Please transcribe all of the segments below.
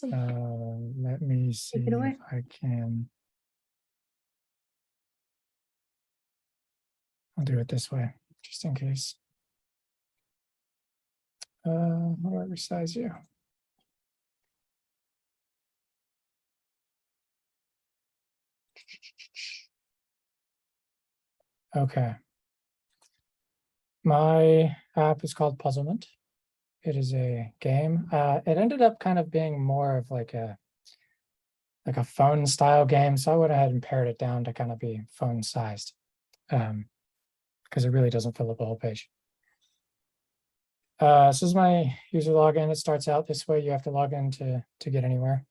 Let me see it away. if I can. I'll do it this way, just in case. How do I resize you? Okay. My app is called Puzzlement. It is a game. It ended up kind of being more of like a phone style game. So I went ahead and pared it down to kind of be phone sized, because it really doesn't fill up the whole page. This is my user login. It starts out this way. You have to log in to get anywhere.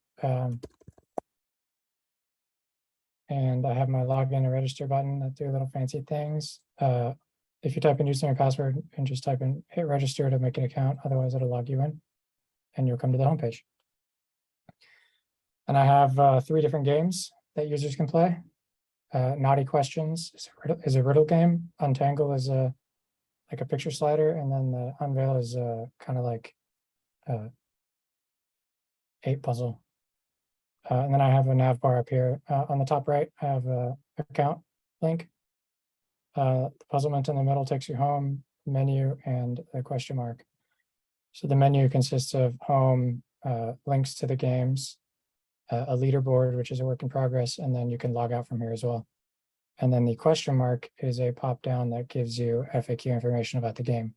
And I have my login and register button that do little fancy things. If you type in username and password and just type in hit register to make an account, otherwise it'll log you in and you'll come to the homepage. And I have 3 different games that users can play. Naughty Questions is a riddle game. Untangle is like a picture slider, and then the Unveil is kind of like 8 puzzle. And then I have a nav bar up here. On the top right, I have a account link. The puzzlement in the middle takes you home, menu, and a question mark. So the menu consists of home, links to the games, a leaderboard, which is a work in progress, and then you can log out from here as well. And then the question mark is a pop down that gives you FAQ information about the game.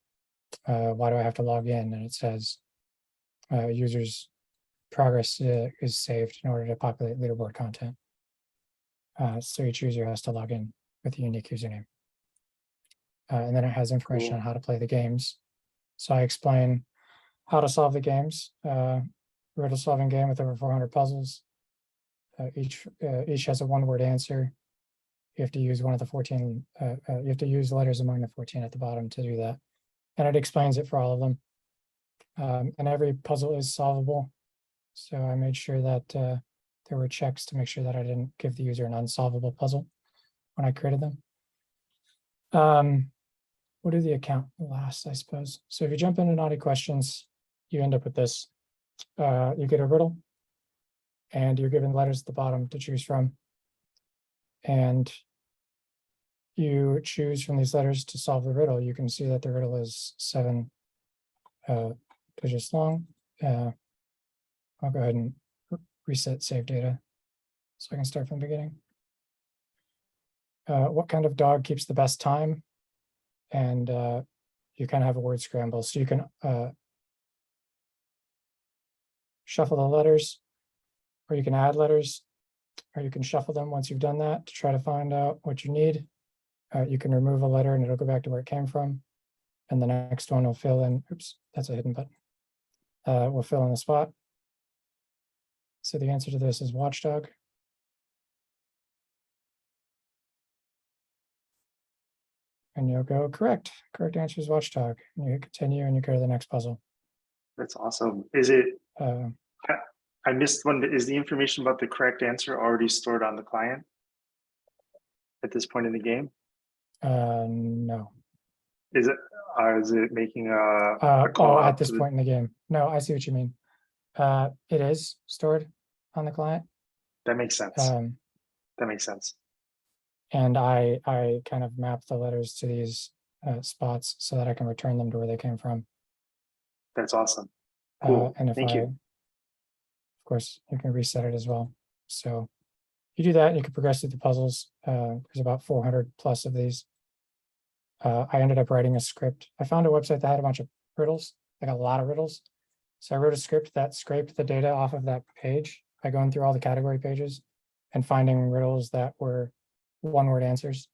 Why do I have to log in? And it says users progress is saved in order to populate leaderboard content. So each user has to log in with a unique username. And then it has information on how to play the games. So I explain how to solve the games. Riddle solving game with over 400 puzzles. Each has a 1-word answer. You have to use one of the 14, you have to use letters among the 14 at the bottom to do that. And it explains it for all of them. And every puzzle is solvable. So I made sure that there were checks to make sure that I didn't give the user an unsolvable puzzle when I created them. What do the account last, I suppose? So if you jump into Naughty Questions, you end up with this. You get a riddle, and you're given letters at the bottom to choose from. And you choose from these letters to solve the riddle. You can see that the riddle is 7 digits long. I'll go ahead and reset save data so I can start from the beginning. What kind of dog keeps the best time? And you kind of have a word scramble. So you can shuffle the letters, or you can add letters, or you can shuffle them once you've done that to try to find out what you need. You can remove a letter and it'll go back to where it came from. And the next one will fill in, oops, that's a hidden button. We'll fill in the spot. So the answer to this is watchdog. And you'll go correct. Correct answer is watchdog. And you hit continue and you go to the next puzzle. That's awesome. Is it, I missed one, is the information about the correct answer already stored on the client at this point in the game? No. Is it making a call at this point in the game? No, I see what you mean. It is stored on the client. That makes sense. That makes sense. And I kind of map the letters to these spots so that I can return them to where they came from. That's awesome. Cool. And if Thank you. Of course, you can reset it as well. So you do that, and you can progress through the puzzles. There's about 400 plus of these. I ended up writing a script. I found a website that had a bunch of riddles, like a lot of riddles. So I wrote a script that scraped the data off of that page by going through all the category pages and finding riddles that were 1-word answers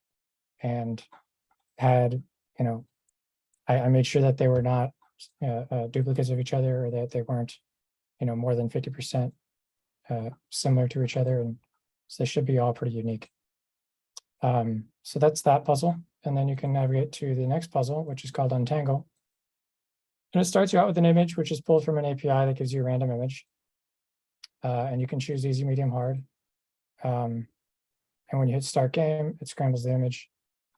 and had, I made sure that they were not duplicates of each other, or that they weren't, more than 50% similar to each other. And so they should be all pretty unique. So that's that puzzle. And then you can navigate to the next puzzle, which is called Untangle. And it starts you out with an image, which is pulled from an API that gives you a random image. And you can choose easy, medium, hard. And when you hit start game, it scrambles the image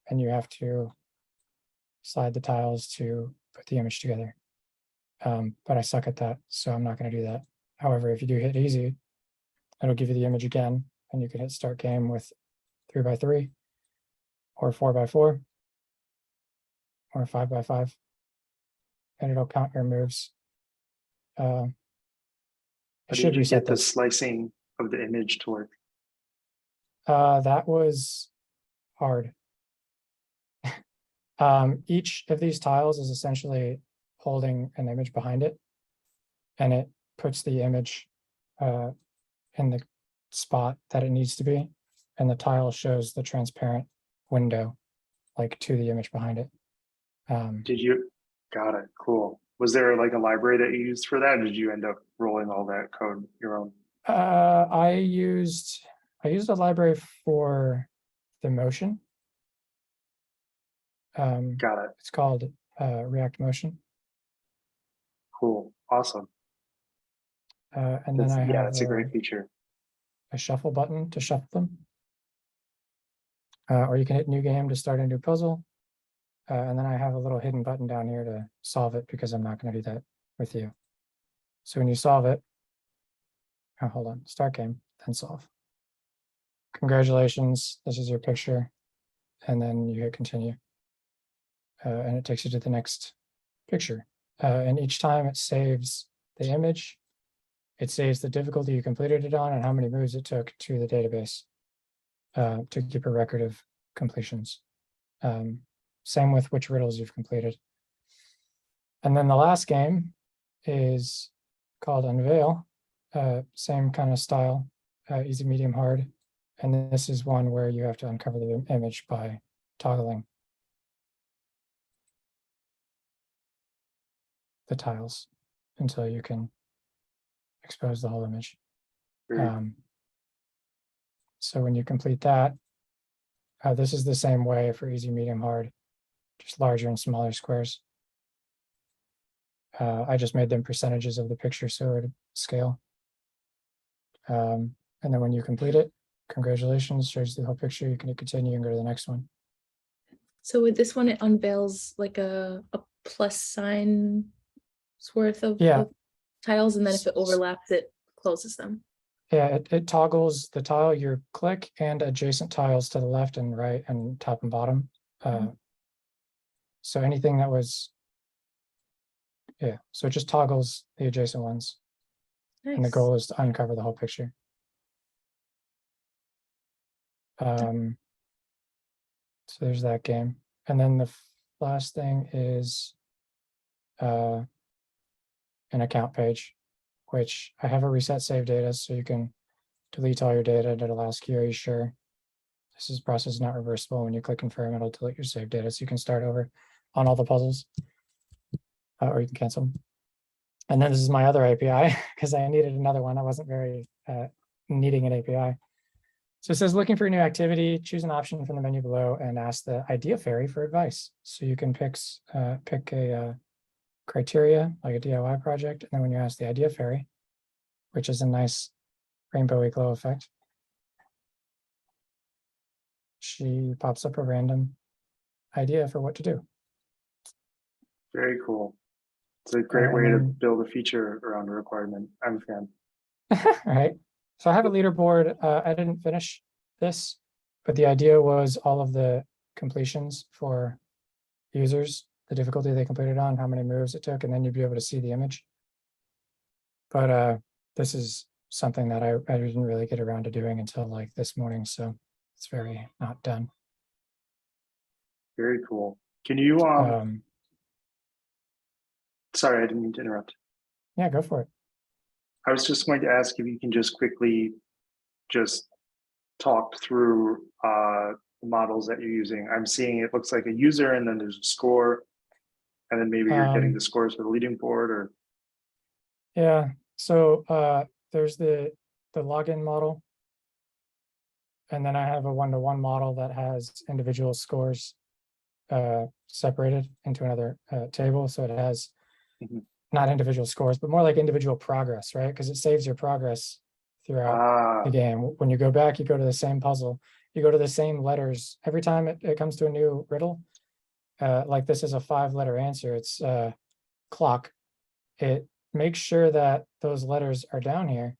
and you have to slide the tiles to put the image together. But I suck at that, so I'm not going to do that. However, if you do hit easy, it'll give you the image again, and you can hit start game with 3x3 or 4x4 or 5x5, and it'll count your moves. It How should did you reset get the this. slicing of the image to work? That was hard. Each of these tiles is essentially holding an image behind it, and it puts the image in the spot that it needs to be, and the tile shows the transparent window like to the image behind it. Did you? Got it. Cool. Was there like a library that you used for that? Or did you end up rolling all that code your own? I used a library for the motion. Got it. It's called React Motion. Cool. Awesome. And then I have yeah, it's a great feature. a shuffle button to shuffle them. Or you can hit new game to start a new puzzle. And then I have a little hidden button down here to solve it, because I'm not going to do that with you. So when you solve it, oh, hold on, start game, then solve. Congratulations, this is your picture. And then you hit continue. And it takes you to the next picture. And each time it saves the image, it saves the difficulty you completed it on and how many moves it took to the database to keep a record of completions. Same with which riddles you've completed. And then the last game is called Unveil. Same kind of style, easy, medium, hard. And this is one where you have to uncover the image by toggling the tiles until you can expose the whole image. So when you complete that, this is the same way for easy, medium, hard, just larger and smaller squares. I just made them percentages of the picture so it would scale. And then when you complete it, congratulations, shows the whole picture. You can hit continue and go to the next one. So with this one, it unveils like a plus sign worth of tiles, and then if it overlaps, it closes them. Yeah, it toggles the tile you click and adjacent tiles to the left and right and top and bottom. So anything that was, so it just toggles the adjacent ones. Nice. And the goal is to uncover the whole picture. So there's that game. And then the last thing is an account page, which I have a reset save data, so you can delete all your data. It'll ask you, are you sure? This is process not reversible. When you click confirm, it'll delete your save data, so you can start over on all the puzzles, or you can cancel them. And then this is my other API, because I needed another one. I wasn't very needing an API. So it says, looking for a new activity, choose an option from the menu below and ask the idea fairy for advice. So you can pick a criteria, like a DIY project. And then when you ask the idea fairy, which is a nice rainbowy glow effect, she pops up a random idea for what to do. Very cool. It's a great way to build a feature around a requirement. I'm a fan. All right. So I have a leaderboard. I didn't finish this, but the idea was all of the completions for users, the difficulty they completed on, how many moves it took, and then you'd be able to see the image. But this is something that I didn't really get around to doing until like this morning, so it's very not done. Very cool. Can you sorry, I didn't mean to interrupt. Yeah, go for it. I was just going to ask if you can just quickly just talk through the models that you're using. I'm seeing it looks like a user, and then there's a score, and then maybe you're getting the scores for the leading board, or yeah. So there's the login model, and then I have a one-to-one model that has individual scores separated into another table. So it has not individual scores, but more like individual progress, right? Because it saves your progress throughout the game. When you go back, you go to the same puzzle, you go to the same letters. Every time it comes to a new riddle, like this is a 5-letter answer, it's clock. It makes sure that those letters are down here,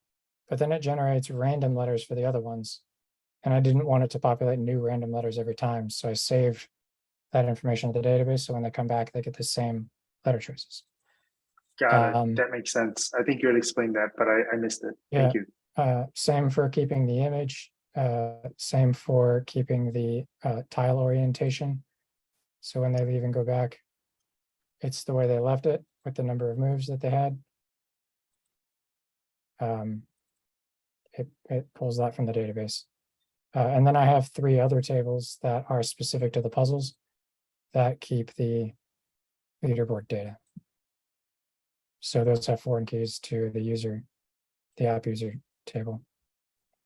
but then it generates random letters for the other ones. And I didn't want it to populate new random letters every time. So I saved that information in the database. So when they come back, they get the same letter choices. Got it. That makes sense. I think you had explained that, but I missed it. Yeah. Thank you. Same for keeping the image. Same for keeping the tile orientation. So when they leave and go back, it's the way they left it with the number of moves that they had. It pulls that from the database. And then I have 3 other tables that are specific to the puzzles that keep the leaderboard data. So those have foreign keys to the user, the app user table,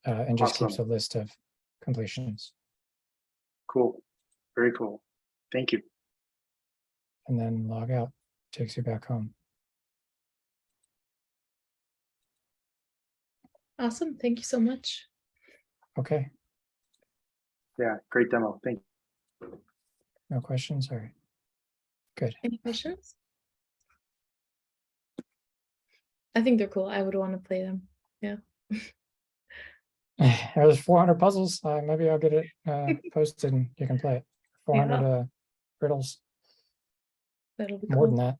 and just keeps a Awesome. list of completions. Cool. Very cool. Thank you. And then log out, takes you back home. Awesome. Thank you so much. Okay, Yeah, great demo. Thank you. no questions? All right, good. Any questions? I think they're cool. I would want to play them. Yeah. There's 400 puzzles. Maybe I'll get it posted and you can play it. 400 riddles, That'll be more cool. than that.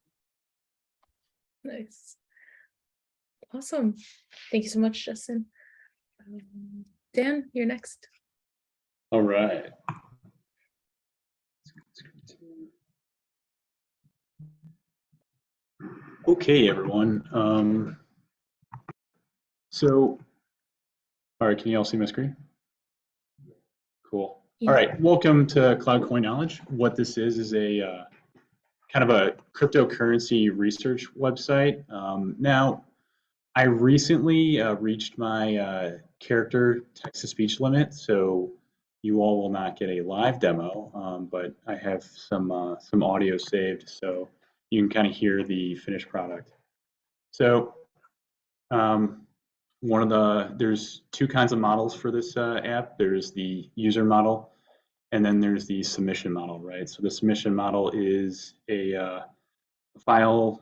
Nice. Awesome. Thank you so much, Justin. Dan, you're next. All right. Okay, everyone. All right, can you all see my screen? Cool. Yeah. All right, welcome to Cloud Coin Knowledge. What this is a kind of a cryptocurrency research website. Now, I recently reached my character text-to-speech limit, so you all will not get a live demo, but I have some audio saved, so you can kind of hear the finished product. So there's 2 kinds of models for this app. There's the user model, and then there's the submission model, right? So the submission model is a file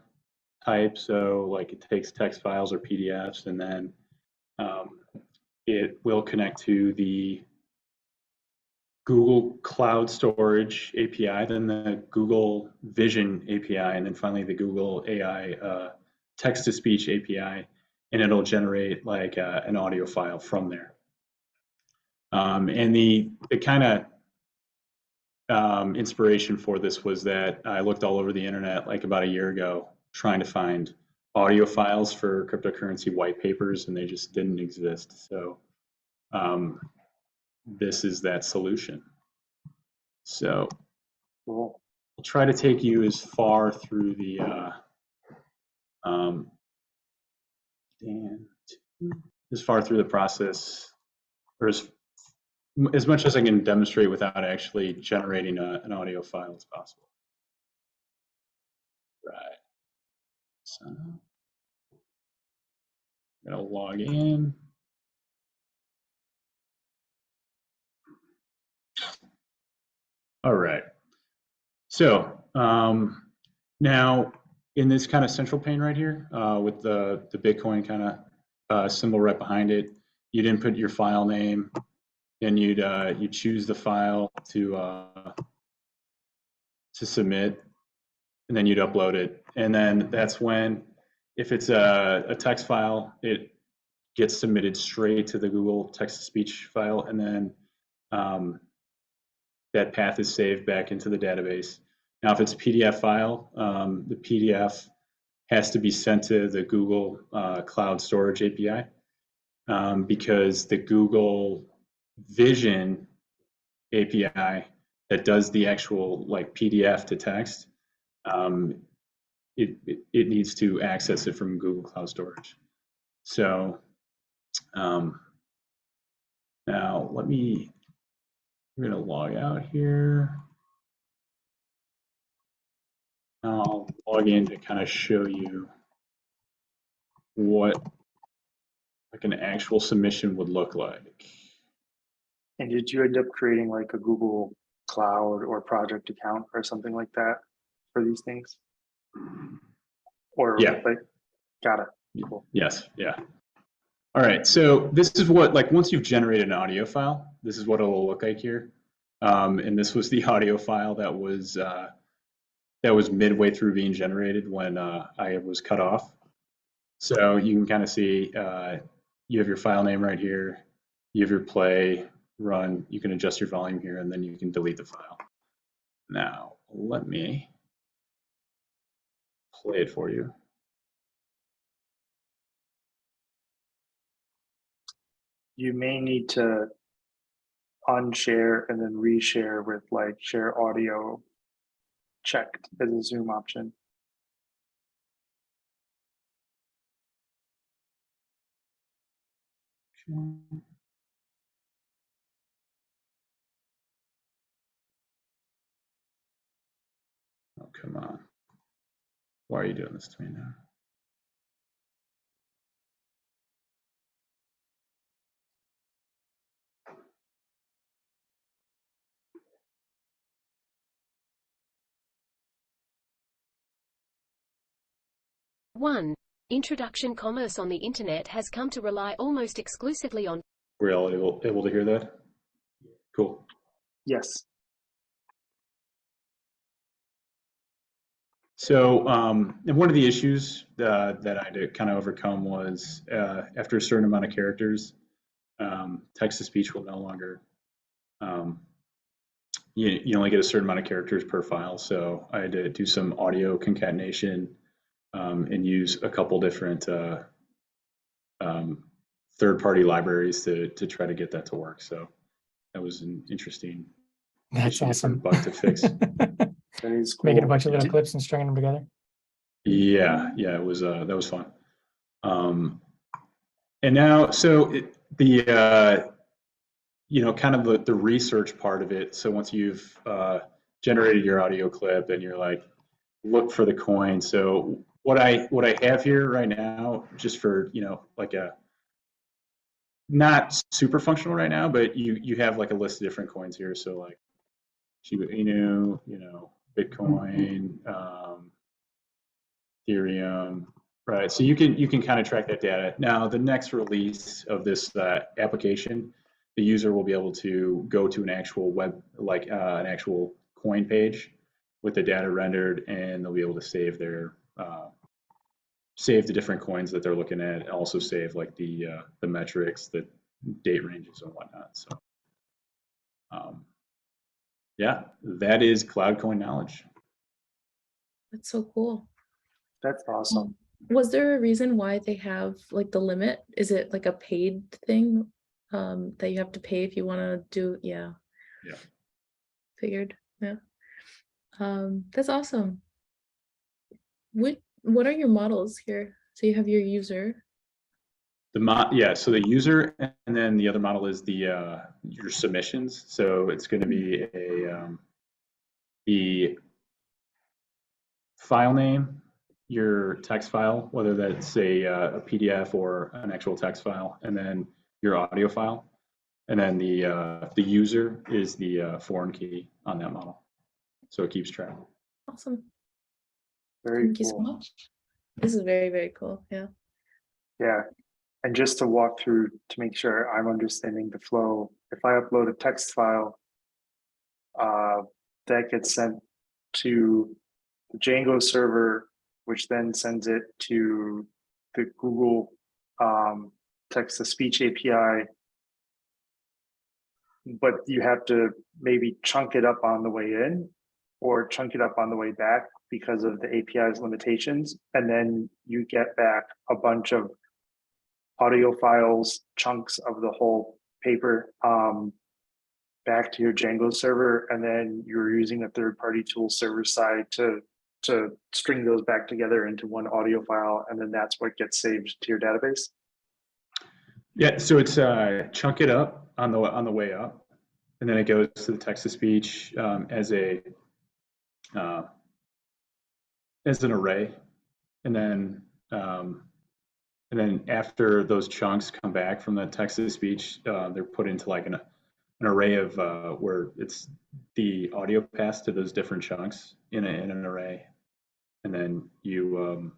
type, so like it takes text files or PDFs, and then it will connect to the Google Cloud Storage API, then the Google Vision API, and then finally the Google AI text-to-speech API, and it'll generate like an audio file from there. And the kind of inspiration for this was that I looked all over the internet like about a year ago trying to find audio files for cryptocurrency white papers, and they just didn't exist. So this is that solution. So Cool. I'll try to take you as far through the process, or as much as I can demonstrate without actually generating an audio file as possible. Right. So I'm gonna log in. All right. So now in this kind of central pane right here, with the Bitcoin kind of symbol right behind it, you'd input your file name, and you'd choose the file to submit, and then you'd upload it. And then that's when, if it's a text file, it gets submitted straight to the Google text-to-speech file, and then that path is saved back into the database. Now, if it's a PDF file, the PDF has to be sent to the Google Cloud Storage API, because the Google Vision API that does the actual like PDF to text, it needs to access it from Google Cloud Storage. So now we're gonna log out here. I'll log in to kind of show you what like an actual submission would look like. And did you end up creating like a Google Cloud or project account or something like that for these things? Or Yeah. like, got it. Cool. Yes, yeah. All right, so this is what, like, once you've generated an audio file, this is what it'll look like here. And this was the audio file that was midway through being generated when I was cut off. So you can kind of see you have your file name right here. You have your play, run. You can adjust your volume here, and then you can delete the file. Now, let me play it for you. You may need to unshare and then reshare with like share audio checked as a Zoom option. Oh, come on. Why are you doing this to me now? One, introduction commerce on the internet has come to rely almost exclusively on. We're all able to hear that? Cool. Yes. So, and one of the issues that I had to kind of overcome was after a certain amount of characters, text-to-speech will no longer, you only get a certain amount of characters per file. So I had to do some audio concatenation and use a couple different third-party libraries to try to get that to work. So that was an interesting That's awesome. bug to fix. That is cool. Making a bunch of little clips and stringing them together. Yeah, it was that was fun. And now, so kind of the research part of it. So once you've generated your audio clip and you're like, look for the coin. So what I have here right now, just for like a not super functional right now, but you have like a list of different coins here. So like Shiba Inu, Bitcoin, Ethereum, right? So you can kind of track that data. Now, the next release of this application, the user will be able to go to an actual web, like an actual coin page with the data rendered, and they'll be able to save their save the different coins that they're looking at, and also save like the metrics, the date ranges, and whatnot. So, yeah, that is Cloud Coin Knowledge. That's so cool. That's awesome. Was there a reason why they have like the limit? Is it like a paid thing that you have to pay if you want to do? Yeah. Figured. Yeah. That's awesome. What are your models here? So you have your user. So the user, and then the other model is the your submissions. So it's going to be the file name, your text file, whether that's a PDF or an actual text file, and then your audio file, and then the user is the foreign key on that model, so it keeps track. Awesome. Very Thank you so much. This is very, very cool. Yeah. Yeah. And just to walk through to make sure I'm understanding the flow, if I upload a text file, that gets sent to the Django server, which then sends it to the Google text-to-speech API. But you have to maybe chunk it up on the way in or chunk it up on the way back because of the API's limitations. And then you get back a bunch of audio files, chunks of the whole paper back to your Django server, and then you're using a third-party tool server side to string those back together into one audio file, and then that's what gets saved to your database. Yeah, so it's chunk it up on the way up, and then it goes to the text-to-speech as an array, and then after those chunks come back from the text-to-speech, they're put into like an array of where it's the audio passed to those different chunks in an array, and then you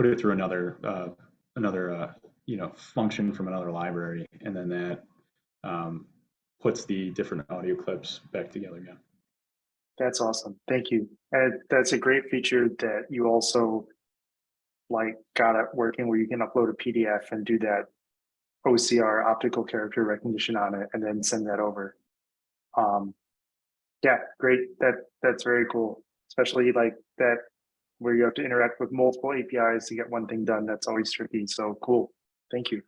put it through another function from another library, and then that puts the different audio clips back together again. That's awesome. Thank you. And that's a great feature that you also got it working, where you can upload a PDF and do that OCR, optical character recognition, on it, and then send that over. Yeah, great. That's very cool. Especially that, where you have to interact with multiple APIs to get one thing done. That's always tricky. So cool. Thank you.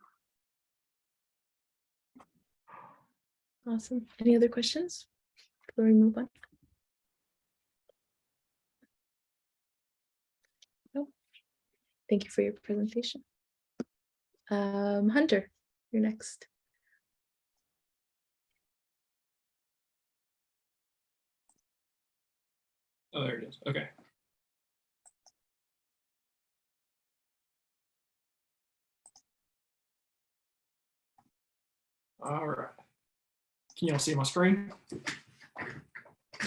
Awesome. Any other questions before we move on? No. Thank you for your presentation. Hunter, you're next. Oh, there it is. Okay. All right. Can y'all see my screen?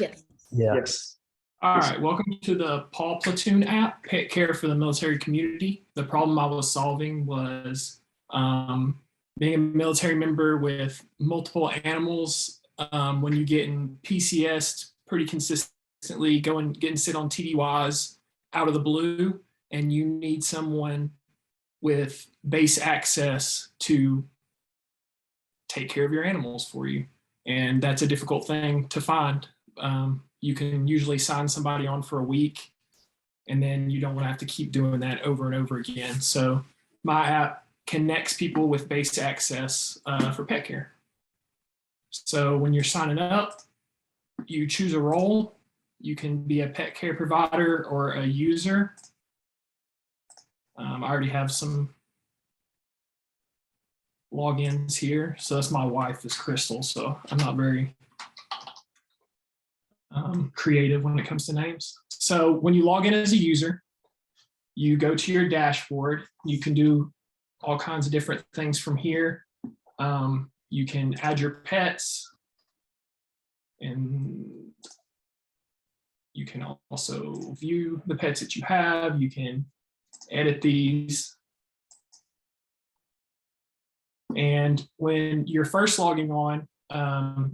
Yes. Yeah. Yes. All right. Welcome to the Paw Platoon app, pet care for the military community. The problem I was solving was being a military member with multiple animals. When you get in PCS pretty consistently, getting sit on TDYs out of the blue, and you need someone with base access to take care of your animals for you. And that's a difficult thing to find. You can usually sign somebody on for a week, and then you don't want to have to keep doing that over and over again. So my app connects people with base access for pet care. So when you're signing up, you choose a role. You can be a pet care provider or a user. I already have some logins here. So that's my wife is Crystal. So I'm not very creative when it comes to names. So when you log in as a user, you go to your dashboard. You can do all kinds of different things from here. You can add your pets, and you can also view the pets that you have. You can edit these. And when you're first logging on,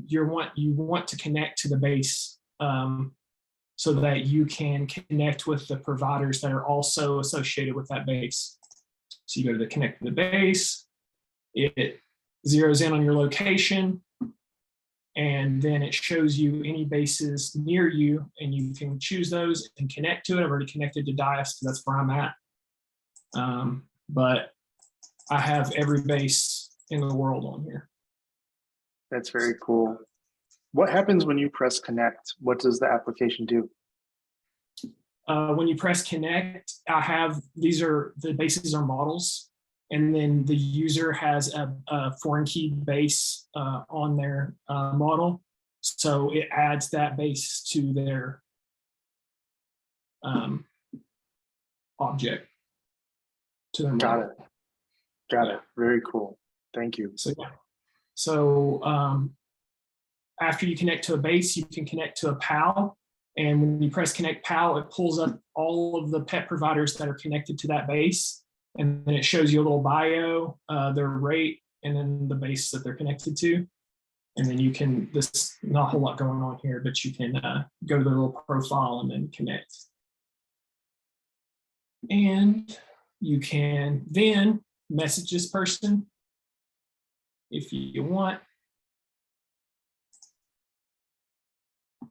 you want to connect to the base so that you can connect with the providers that are also associated with that base. So you go to the connect to the base, it zeroes in on your location, and then it shows you any bases near you, and you can choose those and connect to it. I've already connected to Dias, so that's where I'm at. But I have every base in the world on here. That's very cool. What happens when you press connect? What does the application do? When you press connect, the bases are models, and then the user has a foreign key base on their model. So it adds that base to their object, to their model. Got it. Very cool. Thank you. So after you connect to a base, you can connect to a PAL. And when you press connect PAL, it pulls up all of the pet providers that are connected to that base. And then it shows you a little bio, their rate, and then the base that they're connected to. And then you can, there's not a whole lot going on here, but you can go to their little profile and then connect. And you can then message this person if you want,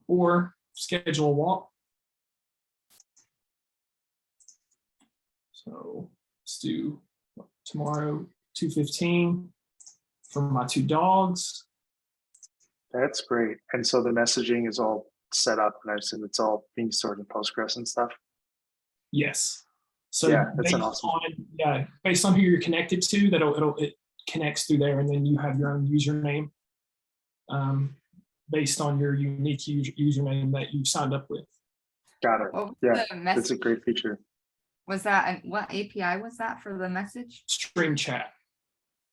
or schedule a walk. So let's do tomorrow, 2:15 for my 2 dogs. That's great. And so the messaging is all set up, and I assume it's all being stored in Postgres and stuff. Yes. So yeah, that's awesome. Based on who you're connected to, it connects through there, and then you have your own username based on your unique username that you signed up with. Got it. Yeah, that's a great feature. Was that, what API was that for the message? Stream chat.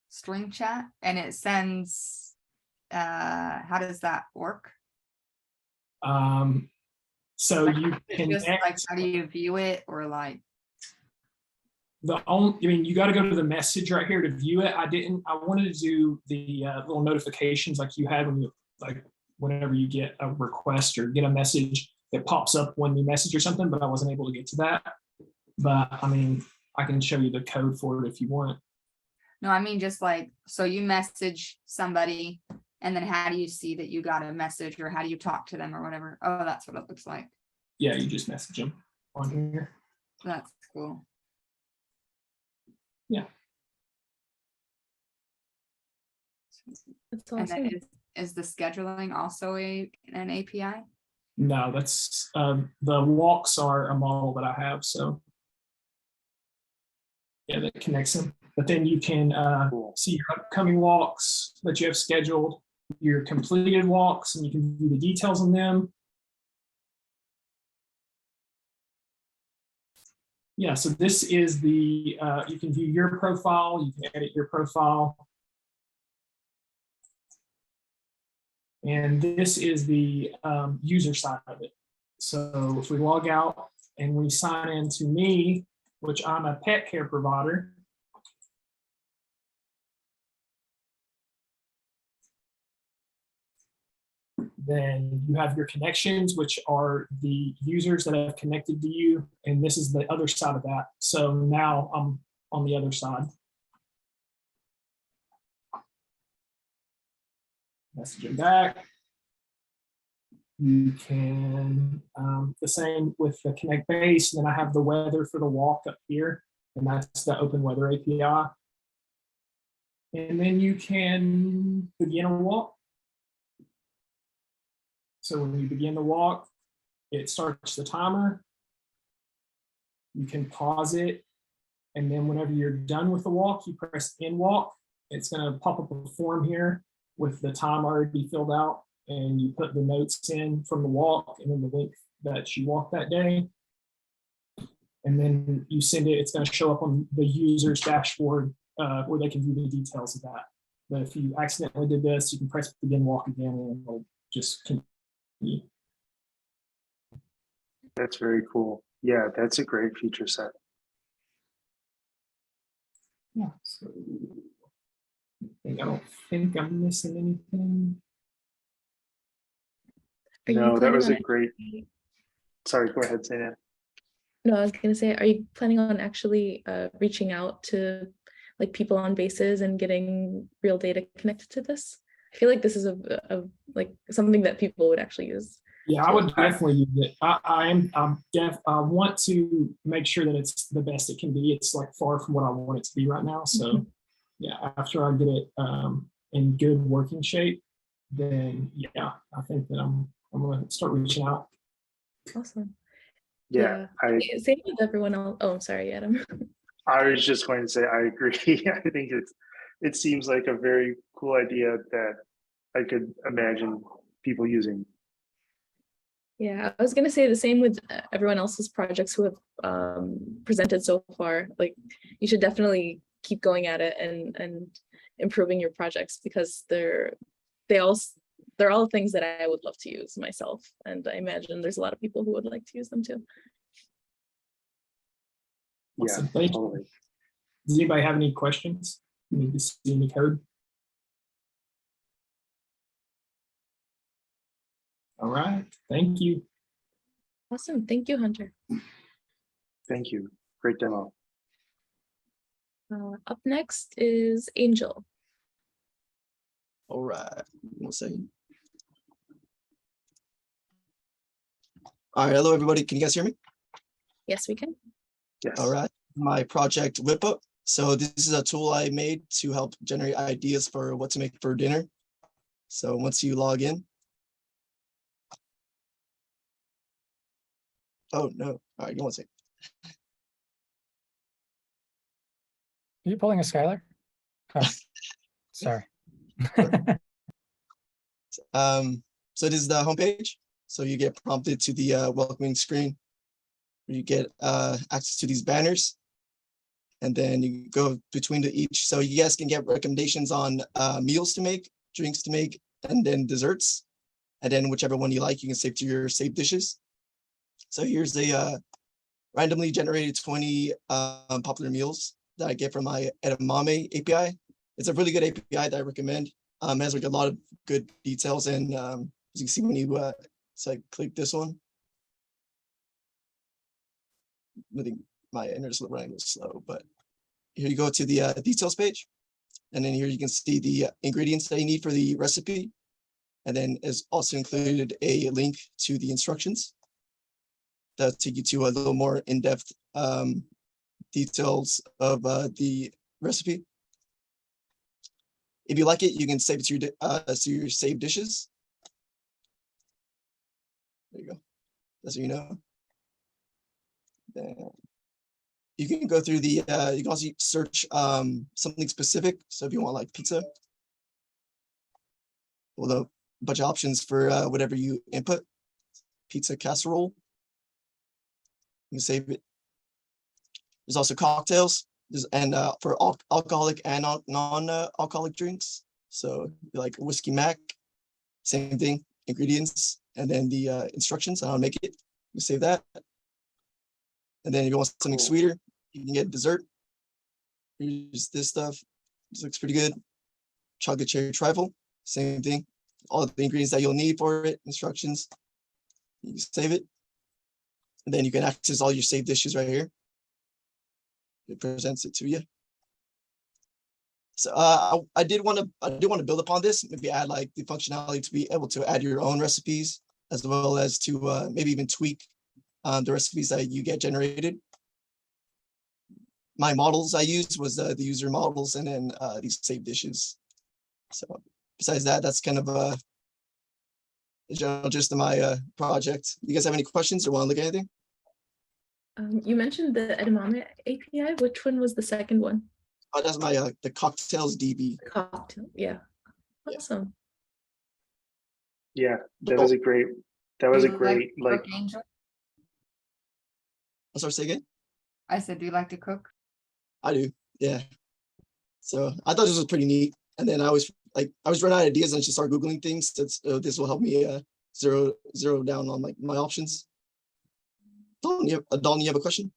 Stream chat, and it sends, how does that work? So you can just like, how do you view it, or like? I mean, you got to go to the message right here to view it. I wanted to do the little notifications like you had when you, like, whenever you get a request or get a message, it pops up when you message or something, but I wasn't able to get to that. But I mean, I can show you the code for it if you want. No, I mean, just like, so you message somebody and then how do you see that you got a message, or how do you talk to them or whatever? Oh, that's what it looks like. Yeah, you just message them on here. That's cool. Yeah. That's And awesome. then is the scheduling also an API? No, that's the walks are a model that I have. So yeah, that connects them. But then you can Cool. see your upcoming walks that you have scheduled, your completed walks, and you can view the details on them. Yeah, so this is the, you can view your profile, you can edit your profile. And this is the user side of it. So if we log out and we sign in to me, which I'm a pet care provider, then you have your connections, which are the users that have connected to you. And this is the other side of that. So now I'm on the other side. Messaging back. You can, the same with the Connect Base, and then I have the weather for the walk up here, and that's the Open Weather API. And then you can begin a walk. So when you begin the walk, it starts the timer. You can pause it, and then whenever you're done with the walk, you press end walk. It's going to pop up a form here with the time already filled out, and you put the notes in from the walk and then the link that you walked that day. And then you send it, it's going to show up on the user's dashboard where they can view the details of that. But if you accidentally did this, you can press begin walk again and it'll just continue. That's very cool. Yeah, that's a great feature set. Yeah, so I don't think I'm missing anything. Are you No, that planning was a on great. Sorry, go ahead, say that. No, I was gonna say, are you planning on actually reaching out to like people on bases and getting real data connected to this? I feel like this is a like something that people would actually use. Yeah, I would definitely use it. I want to make sure that it's the best it can be. It's like far from what I want it to be right now. So yeah, after I get it in good working shape, then yeah, I think that I'm gonna start reaching out. Awesome. Yeah, Same with everyone else. Oh, I'm sorry, Adam. I was just going to say I agree. I think it seems like a very cool idea that I could imagine people using. Yeah, I was gonna say the same with everyone else's projects who have presented so far. Like, you should definitely keep going at it and improving your projects, because they're all things that I would love to use myself, and I imagine there's a lot of people who would like to use them too. Awesome. Yeah, Thank totally. you. Does anybody have any questions? You need to see any code? All right, thank you. Awesome, thank you, Hunter. Thank you. Great demo. Up next is Angel. All right, 1 second. All right, hello everybody. Can you guys hear me? Yes, we can. Yes. All right, my project Whip Up. So this is a tool I made to help generate ideas for what to make for dinner. So once you log in. Oh no, all right, give 1 second. Are you pulling a Skylar? Oh, sorry. So this is the homepage. So you get prompted to the welcoming screen. You get access to these banners. And then you go between each. So you guys can get recommendations on meals to make, drinks to make, and then desserts. And then whichever one you like, you can save to your saved dishes. So here's a randomly generated 20 popular meals that I get from my edamame API. It's a really good API that I recommend. It has like a lot of good details, and as you can see when you so I click this one. I think my internet's running slow, but here you go to the details page, and then here you can see the ingredients that you need for the recipe, and then is also included a link to the instructions that'll take you to a little more in-depth details of the recipe. If you like it, you can save it to your saved dishes. There you go. That's what you know. Then you can go through the, you can also search something specific. So if you want like pizza, well, a bunch of options for whatever you input. Pizza casserole. You can save it. There's also cocktails, and for alcoholic and non-alcoholic drinks. So like whiskey mac, same thing, ingredients, and then the instructions on how to make it. You save that. And then if you want something sweeter, you can get dessert. Here's this stuff. This looks pretty good. Chocolate cherry trifle, same thing. All the ingredients that you'll need for it, instructions. You can save it. And then you can access all your saved dishes right here. It presents it to you. So I did want to build upon this, maybe add like the functionality to be able to add your own recipes, as well as to maybe even tweak the recipes that you get generated. My models I used was the user models, and then these saved dishes. So besides that, that's kind of the general gist of my project. You guys have any questions or want to look at anything? You mentioned the edamame API. Which one was the second one? Oh, that's my the cocktails DB. Cocktail. Yeah. Awesome. Yeah, that was a great. That was a great like. Angel? I'm sorry, say again. I said, do you like to cook? I do, yeah. So I thought this was pretty neat, and then I was running out of ideas and just start googling things. That's this will help me zero down on like my options. Don, you have a question?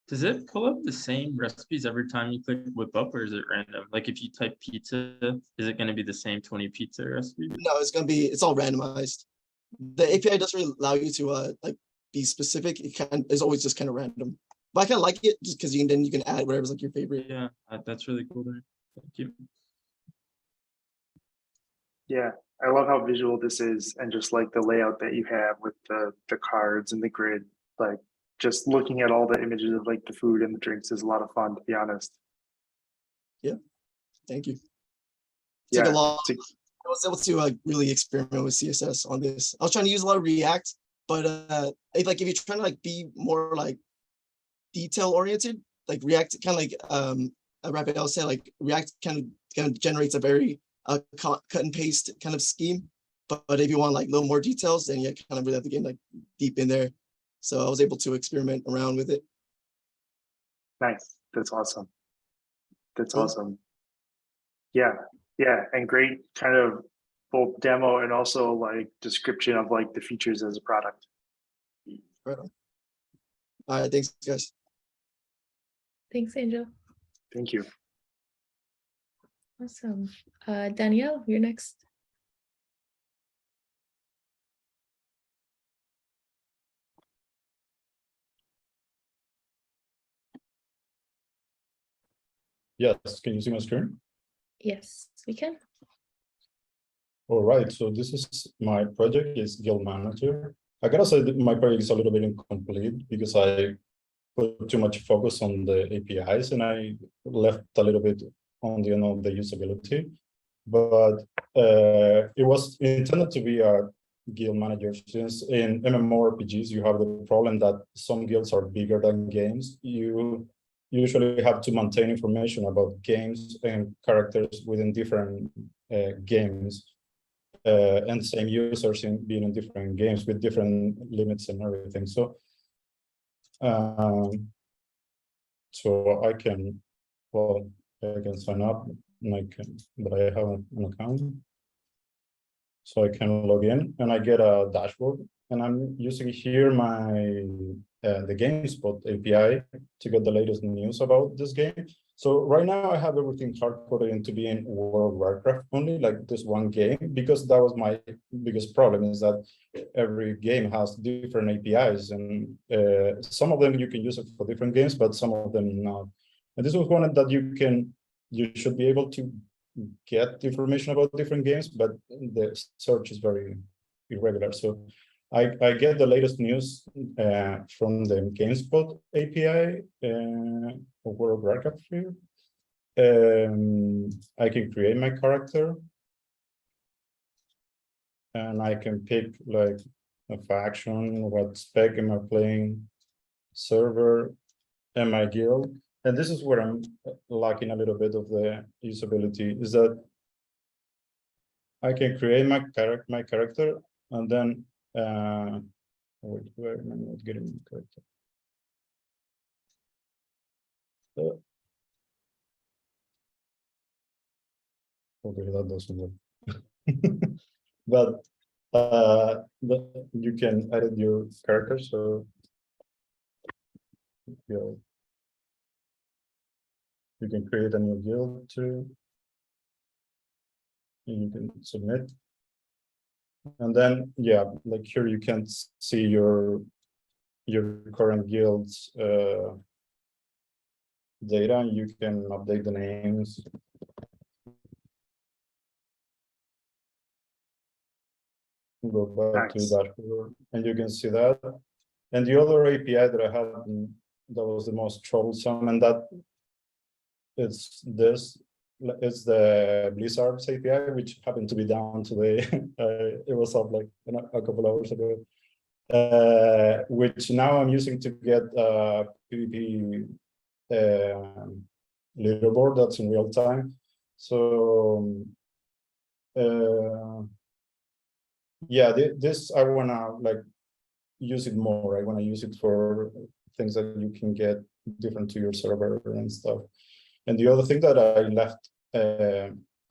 Does it pull up the same recipes every time you click whip up, or is it random? Like if you type pizza, is it going to be the same 20 pizza recipes? No, it's all randomized. The API doesn't really allow you to like be specific. It's always just kind of random. But I kind of like it just because you can add whatever's like your favorite. Yeah, that's really cool. Thank you. Yeah, I love how visual this is, and just like the layout that you have with the cards and the grid. Like just looking at all the images of like the food and the drinks is a lot of fun, to be honest. Yeah, thank you. Yeah, I was able to really experiment with CSS on this. I was trying to use a lot of React, but if you're trying to like be more like detail oriented, like React kind of like Raphael said, like React kind of generates a very cut and paste kind of scheme. But if you want like a little more details, then you kind of really have to get like deep in there. So I was able to experiment around with it. nice. That's awesome. That's Cool. awesome. Yeah, yeah, and great kind of both demo and also like description of like the features as a product. Right on. All right, thanks guys. Thanks, Angel. Thank you. Awesome. Danielle, you're next. Yes, can you see my screen? Yes, we can. All right, so this is my project, is Guild Manager. I gotta say that my project is a little bit incomplete because I put too much focus on the APIs and I left a little bit on the end of the usability. But it was intended to be a guild manager, since in MMORPGs you have the problem that some guilds are bigger than games. You usually have to maintain information about games and characters within different games, and same users being in different games with different limits and everything. So I can, well, I can sign up, and but I have an account. So I can log in and I get a dashboard, and I'm using here my the GameSpot API to get the latest news about this game. So right now I have everything hard-coded into being World of Warcraft only, like this one game, because that was my biggest problem, is that every game has different APIs, and some of them you can use it for different games, but some of them not. And this was one that you should be able to get information about different games, but the search is very irregular. So I get the latest news from the GameSpot API of World of Warcraft here. I can create my character, and I can pick like a faction, what spec am I playing, server, and my guild. And this is where I'm lacking a little bit of the usability, is that I can create my character, and then wait, where am I not getting the character? Okay, that doesn't work. But you can edit your character, so you can create a new guild too. And you can submit. And then, yeah, like here you can see your current guild's data, and you can update the names. Go back to dashboard, and you can see that. And the other API that I had that was the most troublesome, and that it's the Blizzard's API, which happened to be down today. It was up like a couple hours ago, which now I'm using to get PvP leaderboard that's in real time. So yeah, this I wanna like use it more. I wanna use it for things that you can get different to your server and stuff. And the other thing that I left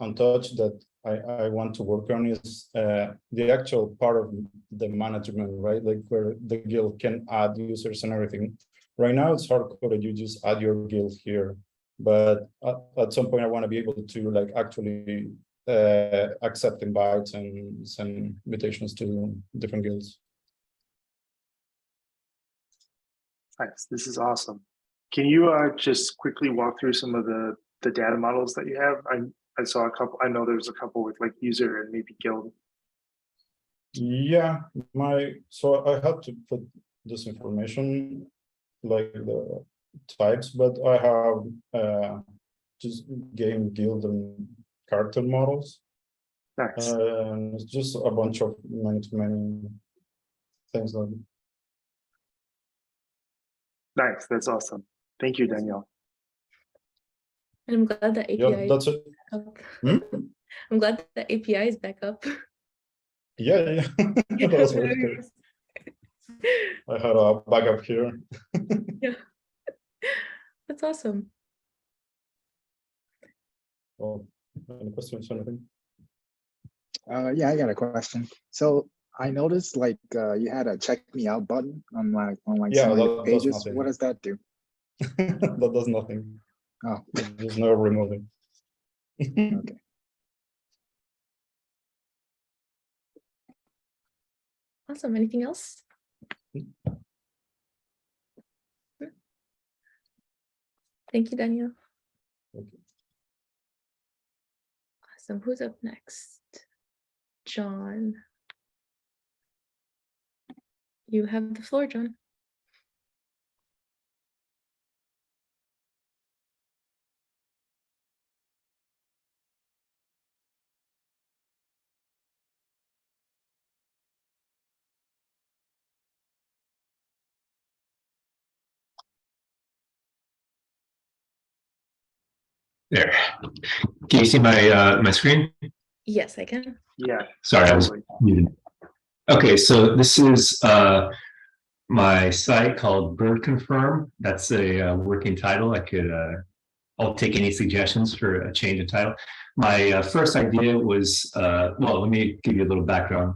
untouched that I want to work on is the actual part of the management, right? Like where the guild can add users and everything. Right now it's hard coded, you just add your guild here. But at some point I want to be able to like actually accept invites and send invitations to different guilds. Nice, this is awesome. Can you just quickly walk through some of the data models that you have? I saw a couple, I know there's a couple with like user and maybe guild. Yeah, so I had to put this information like the types, but I have just game, guild, and character models. Nice. It's just a bunch of many things like. Nice, that's awesome. Thank you, Danielle. And I'm glad that API Yeah, that's it. up. Hmm? I'm glad that API is back up. Yeah. That was very good. I had a backup here. Yeah, that's awesome. Oh, any questions or anything? Yeah, I got a question. So I noticed like you had a check me out button on like Yeah, some of your that does pages. nothing. What does that do? That does nothing. Oh, There's no removing. okay. Awesome. Anything else? Thank you, Daniel. Thank you. Awesome. Who's up next? John. You have the floor, John. There. Can you see my my screen? Yes, I can. Yeah. Sorry, I was totally. muted. Okay, so this is my site called Bird Confirm. That's a working title. I could I'll take any suggestions for a change in title. My first idea was, well, let me give you a little background.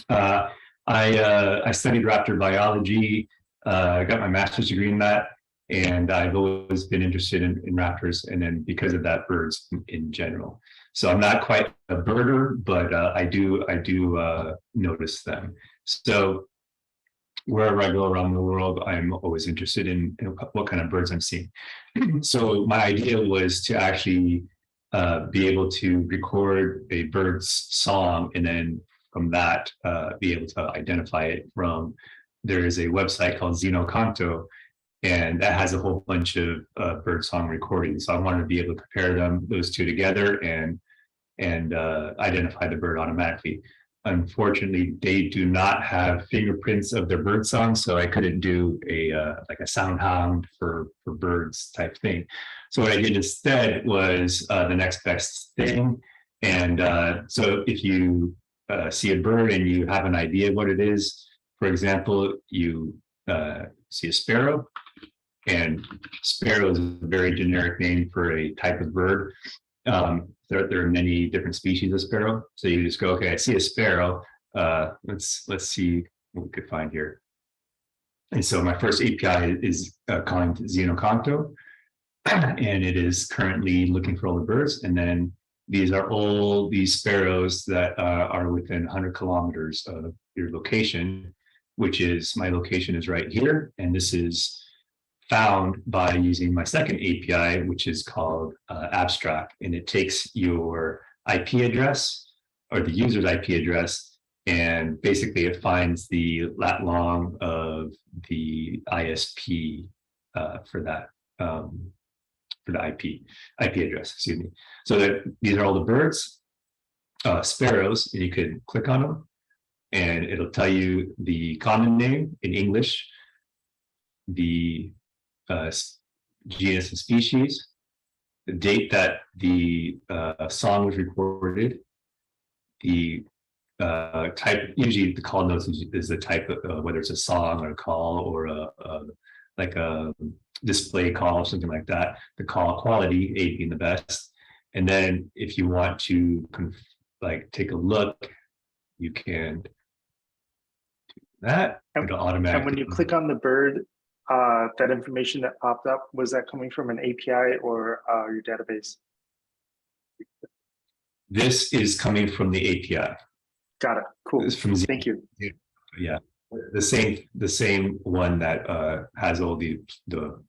I studied raptor biology, got my master's degree in that, and I've always been interested in raptors, and then because of that, birds in general. So I'm not quite a birder, but I do notice them. So wherever I go around the world, I'm always interested in what kind of birds I'm seeing. So my idea was to actually be able to record a bird's song, and then from that, be able to identify it from, there is a website called Xenocanto, and that has a whole bunch of bird song recordings. So I wanted to be able to compare those two together, and identify the bird automatically. Unfortunately, they do not have fingerprints of their bird song, so I couldn't do a like a sound hound for birds type thing. So what I did instead was the next best thing. And so if you see a bird and you have an idea what it is, for example, you see a sparrow, and sparrow is a very generic name for a type of bird. There are many different species of sparrow. So you just go, okay, I see a sparrow. Let's see what we could find here. And so my first API is calling Xenocanto, and it is currently looking for all the birds. And then these are all these sparrows that are within 100 kilometers of your location, which is, my location is right here. And this is found by using my second API, which is called Abstract, and it takes your IP address or the user's IP address, and basically it finds the lat long of the ISP for that for the IP address, excuse me. So that these are all the birds, sparrows, and you could click on them, and it'll tell you the common name in English, the genus and species, the date that the song was recorded, the type. Usually the call notes is the type of whether it's a song or a call or like a display call or something like that. The call quality, 8 being the best. And then if you want to like take a look, you can do that. It'll automatically. And when you click on the bird, that information that popped up, was that coming from an API or your database? This is coming from the API. Got it. Cool. It's from Thank you. Yeah, the same one that has all the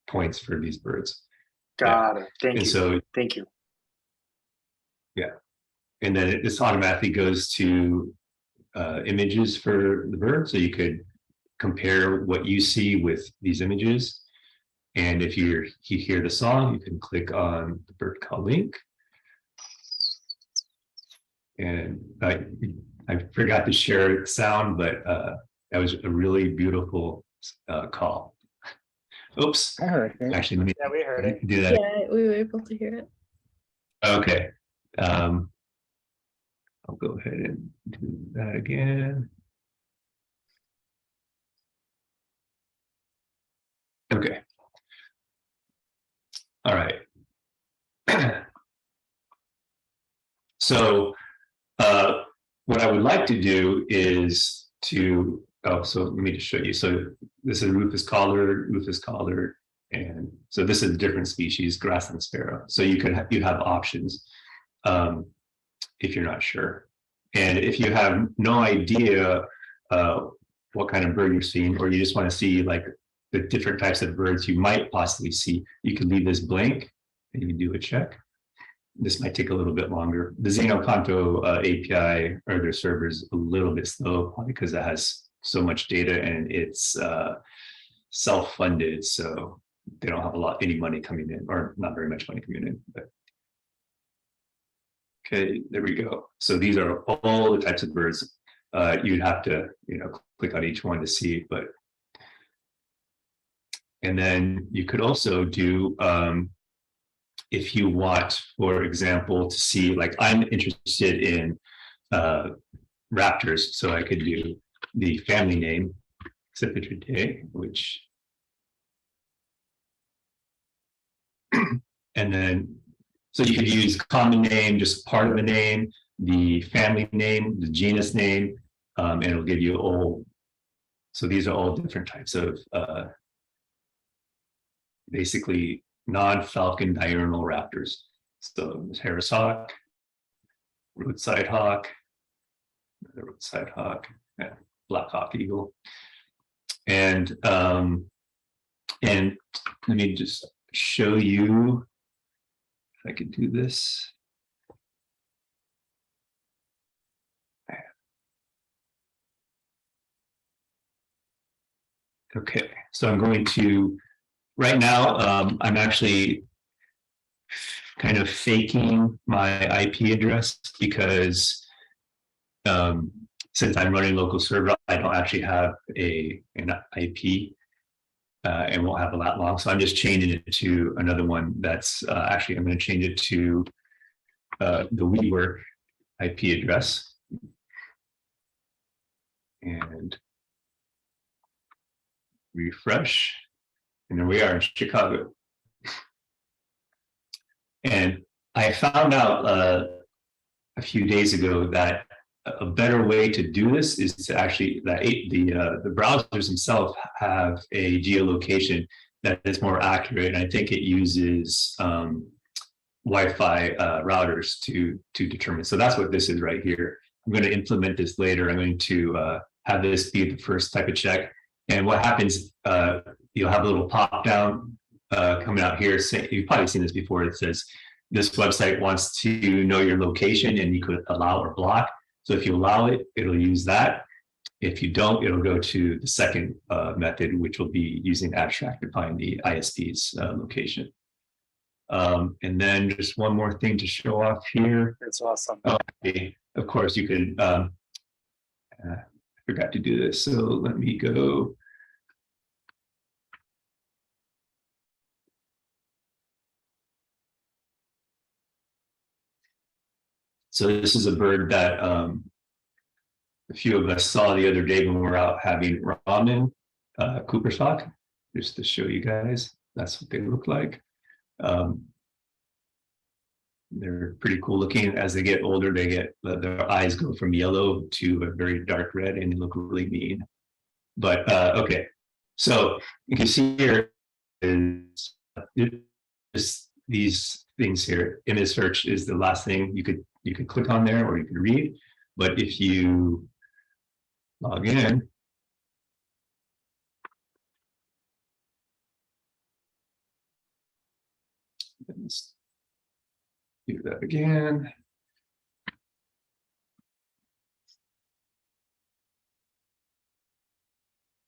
points for these birds. Got it. Thank And you. so, Thank you. yeah, and then this automatically goes to images for the bird, so you could compare what you see with these images. And if you hear the song, you can click on the bird call link. And I forgot to share the sound, but that was a really beautiful call. Oops. I heard it. Actually, let me Yeah, we heard it. do that. Yeah, we were able to hear it. Okay. I'll go ahead and do that again. Okay. All right. So what I would like to do is to, so let me just show you. So this is Rufous collared, and so this is a different species, grassland sparrow. So you have options if you're not sure. And if you have no idea what kind of bird you're seeing, or you just want to see like the different types of birds you might possibly see, you can leave this blank and you can do a check. This might take a little bit longer. The Xenocanto API or their server is a little bit slow because it has so much data and it's self-funded, so they don't have any money coming in, or not very much money coming in. But okay, there we go. So these are all the types of birds. You'd have to, click on each one to see, but. And then you could also do, if you want, for example, to see, like I'm interested in raptors, so I could do the family name, Xiphitridae, which And then, so you could use common name, just part of the name, the family name, the genus name, and it'll give you all. So these are all different types of basically non-falcon diurnal raptors. So there's Harris hawk, roadside hawk, another roadside hawk, yeah, black hawk eagle. And let me just show you if I could do this. Okay, so I'm going to, right now, I'm actually kind of faking my IP address because since I'm running local server, I don't actually have an IP and won't have a that long. So I'm just changing it to another one that's actually, I'm going to change it to the WeWork IP address. And refresh. And there we are in Chicago. And I found out a few days ago that a better way to do this is to actually, the browsers themselves have a geolocation that is more accurate. And I think it uses Wi-Fi routers to determine. So that's what this is right here. I'm going to implement this later. I'm going to have this be the first type of check. And what happens, you'll have a little pop down coming out here. You've probably seen this before. It says, this website wants to know your location, and you could allow or block. So if you allow it, it'll use that. If you don't, it'll go to the second method, which will be using abstract to find the ISP's location. And then just one more thing to show off here. That's awesome. Okay. Of course, you can, I forgot to do this. So let me go. So this is a bird that a few of us saw the other day when we were out having ramen, Cooper's hawk, just to show you guys. That's what they look like. They're pretty cool looking. As they get older, they get their eyes go from yellow to a very dark red, and they look really mean. But okay, so you can see here is these things here. Image search is the last thing you could click on there, or you could read. But if you log in, let's do that again.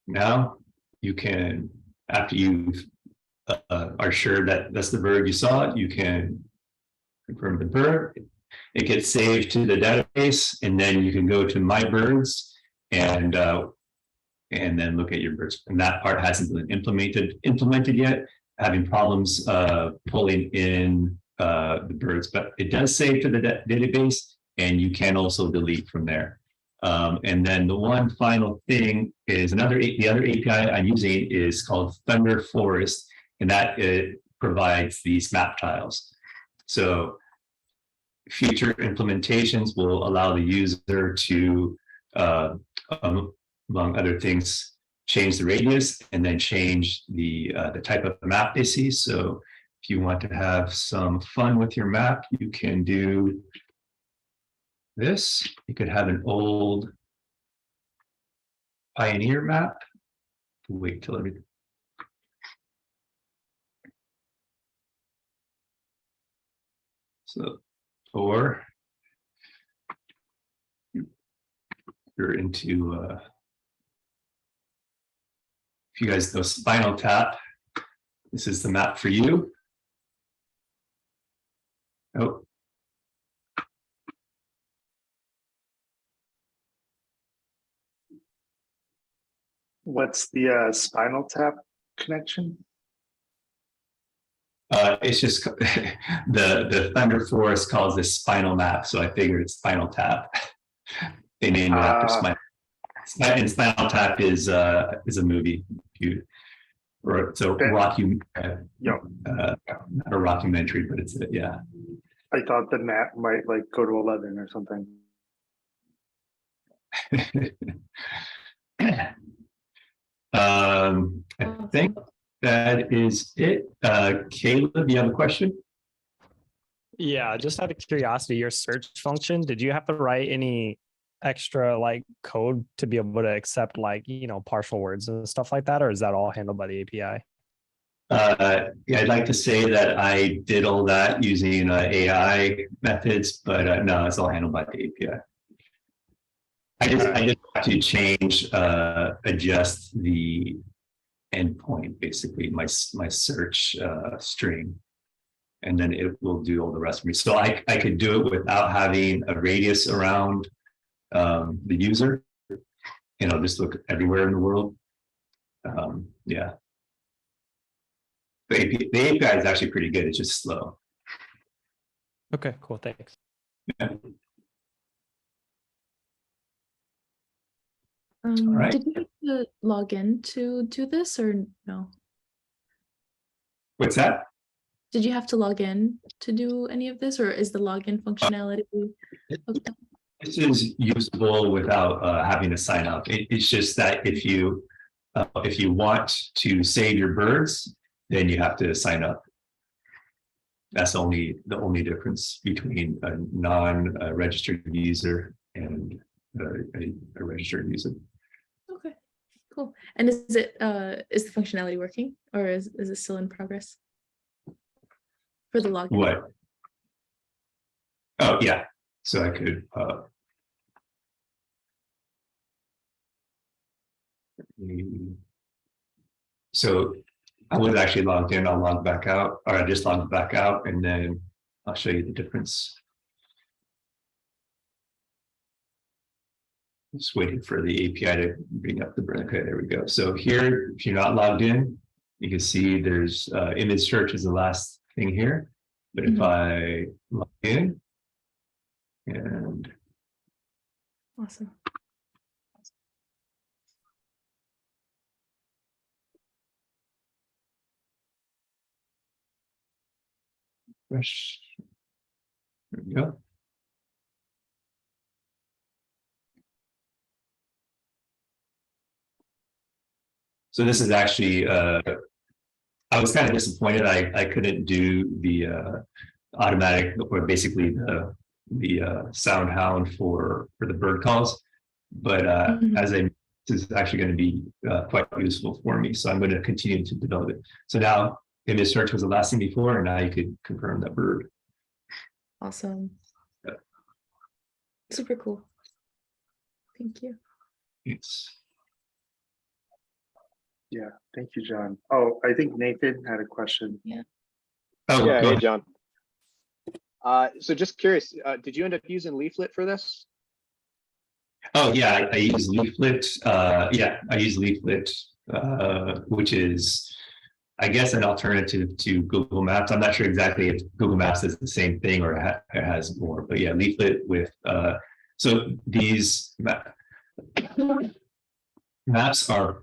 Now you can, after you are sure that that's the bird you saw, you can confirm the bird. It gets saved to the database, and then you can go to My Birds and then look at your birds. And that part hasn't been implemented yet. Having problems pulling in the birds, but it does save to the database, and you can also delete from there. And then the one final thing is the other API I'm using is called Thunder Forest, and that it provides these map tiles. So future implementations will allow the user to, among other things, change the radius and then change the type of map they see. So if you want to have some fun with your map, you can do this. You could have an old Pioneer map. Wait till everything. So, or you're into, if you guys know Spinal Tap, this is the map for you. Oh. What's the Spinal Tap connection? It's just the Thunder Forest calls this Spinal Map, so I figured it's Spinal Tap. They named it after Spinal. And Spinal Tap is a movie. or it's a Okay. Yeah, not a rockumentary, but it's yeah. I thought the map might like go to 11 or something. I think that is it. Caleb, you have a question? Yeah, just out of curiosity, your search function, did you have to write any extra like code to be able to accept like, partial words and stuff like that? Or is that all handled by the API? Yeah, I'd like to say that I did all that using AI methods, but no, it's all handled by the API. I just have to change, adjust the endpoint, basically my search string, and then it will do all the rest for me. So I could do it without having a radius around the user, just look everywhere in the world. Yeah. The API is actually pretty good. It's just slow. Okay, cool. Thanks. Yeah. right. Did you have to log in to do this or no? What's that? Did you have to log in to do any of this, or is the login functionality? This is usable without having to sign up. It's just that if you want to save your birds, then you have to sign up. That's the only difference between a non-registered user and a registered user. Okay, cool. And is the functionality working, or is it still in progress for the login? What? Oh yeah. So I could. So I was actually logged in. I'll log back out, or I just logged back out, and then I'll show you the difference. Just waiting for the API to bring up the brand. Okay, there we go. So here, if you're not logged in, you can see there's image search is the last thing here. But if I log in and Awesome. fresh, there we go. So this is actually, I was kind of disappointed I couldn't do the automatic, or basically the sound hound for the bird calls, but as this is actually going to be quite useful for me, so I'm going to continue to develop it. So now image search was the last thing before, and now you could confirm that bird. Awesome. Yeah. Super cool. Thank you. It's Yeah, thank you, John. Oh, I think Nathan had a question. Yeah. oh Yeah, go hey, ahead. John. So just curious, did you end up using Leaflet for this? Oh yeah, I use Leaflet. Yeah, I use Leaflet, which is, I guess, an alternative to Google Maps. I'm not sure exactly if Google Maps is the same thing or it has more, but yeah, Leaflet with. So these maps are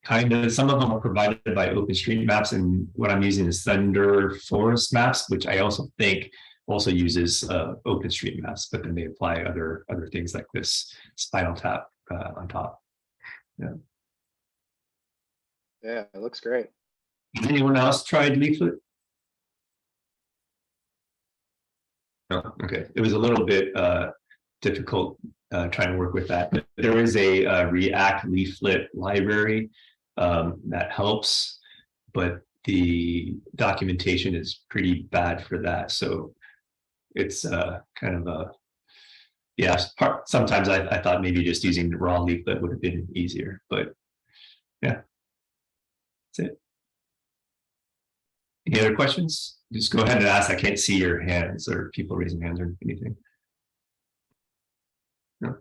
kind of, some of them are provided by OpenStreetMaps, and what I'm using is Thunder Forest Maps, which I also think also uses OpenStreetMaps, but then they apply other things like this Spinal Tap on top. Yeah. Yeah, it looks great. Anyone else tried Leaflet? No, okay. It was a little bit difficult trying to work with that, but there is a React Leaflet library that helps, but the documentation is pretty bad for that. So it's kind of a, yeah, sometimes I thought maybe just using the raw Leaflet would have been easier, but yeah, that's it. Any other questions? Just go ahead and ask. I can't see your hands or people raising hands or anything. No.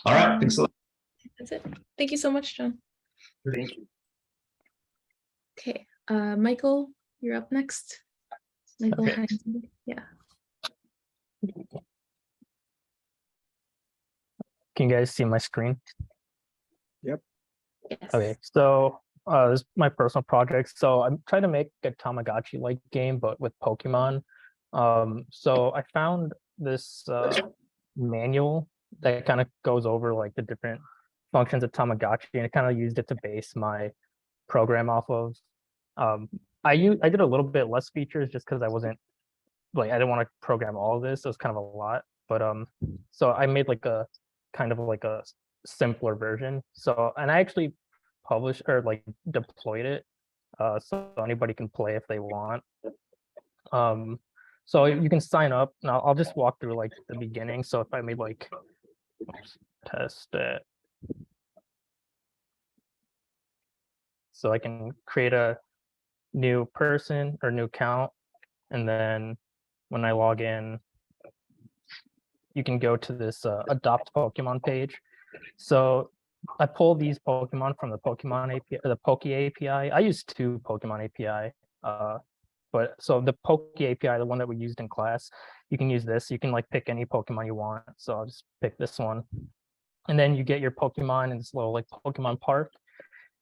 All right, thanks a lot. That's it. Thank you so much, John. Thank you. Okay, Michael, you're up next. Michael, Okay. yeah. Can you guys see my screen? Yes. Okay, so This is my personal project. So I'm trying to make a Tamagotchi-like game, but with Pokemon. So I found this manual that kind of goes over like the different functions of Tamagotchi, and it kind of used it to base my program off of. I did a little bit less features just because I wasn't like I didn't want to program all of this. So it's kind of a lot. But so I made like a kind of like a simpler version. So and I actually published or like deployed it so anybody can play if they want. So you can sign up. Now I'll just walk through like the beginning. So if I made like test it, so I can create a new person or new account, and then when I log in, you can go to this adopt Pokemon page. So I pull these Pokemon from the Pokemon API, the Poke API. I use two Pokemon API. But so the Poke API, the one that we used in class, you can use this. You can like pick any Pokemon you want. So I'll just pick this one. And then you get your Pokemon in this little like Pokemon park.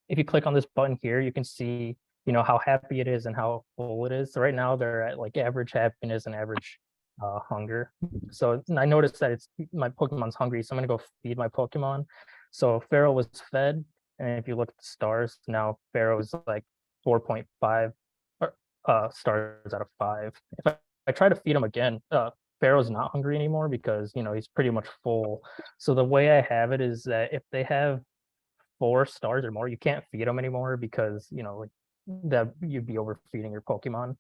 If you click on this button here, you can see, you know, how happy it is and how full it is. So right now they're at like average happiness and average hunger. So I noticed that it's my Pokemon's hungry. So I'm gonna go feed my Pokemon. So Pharaoh was fed. And if you look at the stars, now Pharaoh's like 4.5 stars out of 5. If I try to feed him again, Pharaoh's not hungry anymore because, you know, he's pretty much full. So the way I have it is that if they have 4 stars or more, you can't feed them anymore because, you know, like that you'd be overfeeding your Pokemon.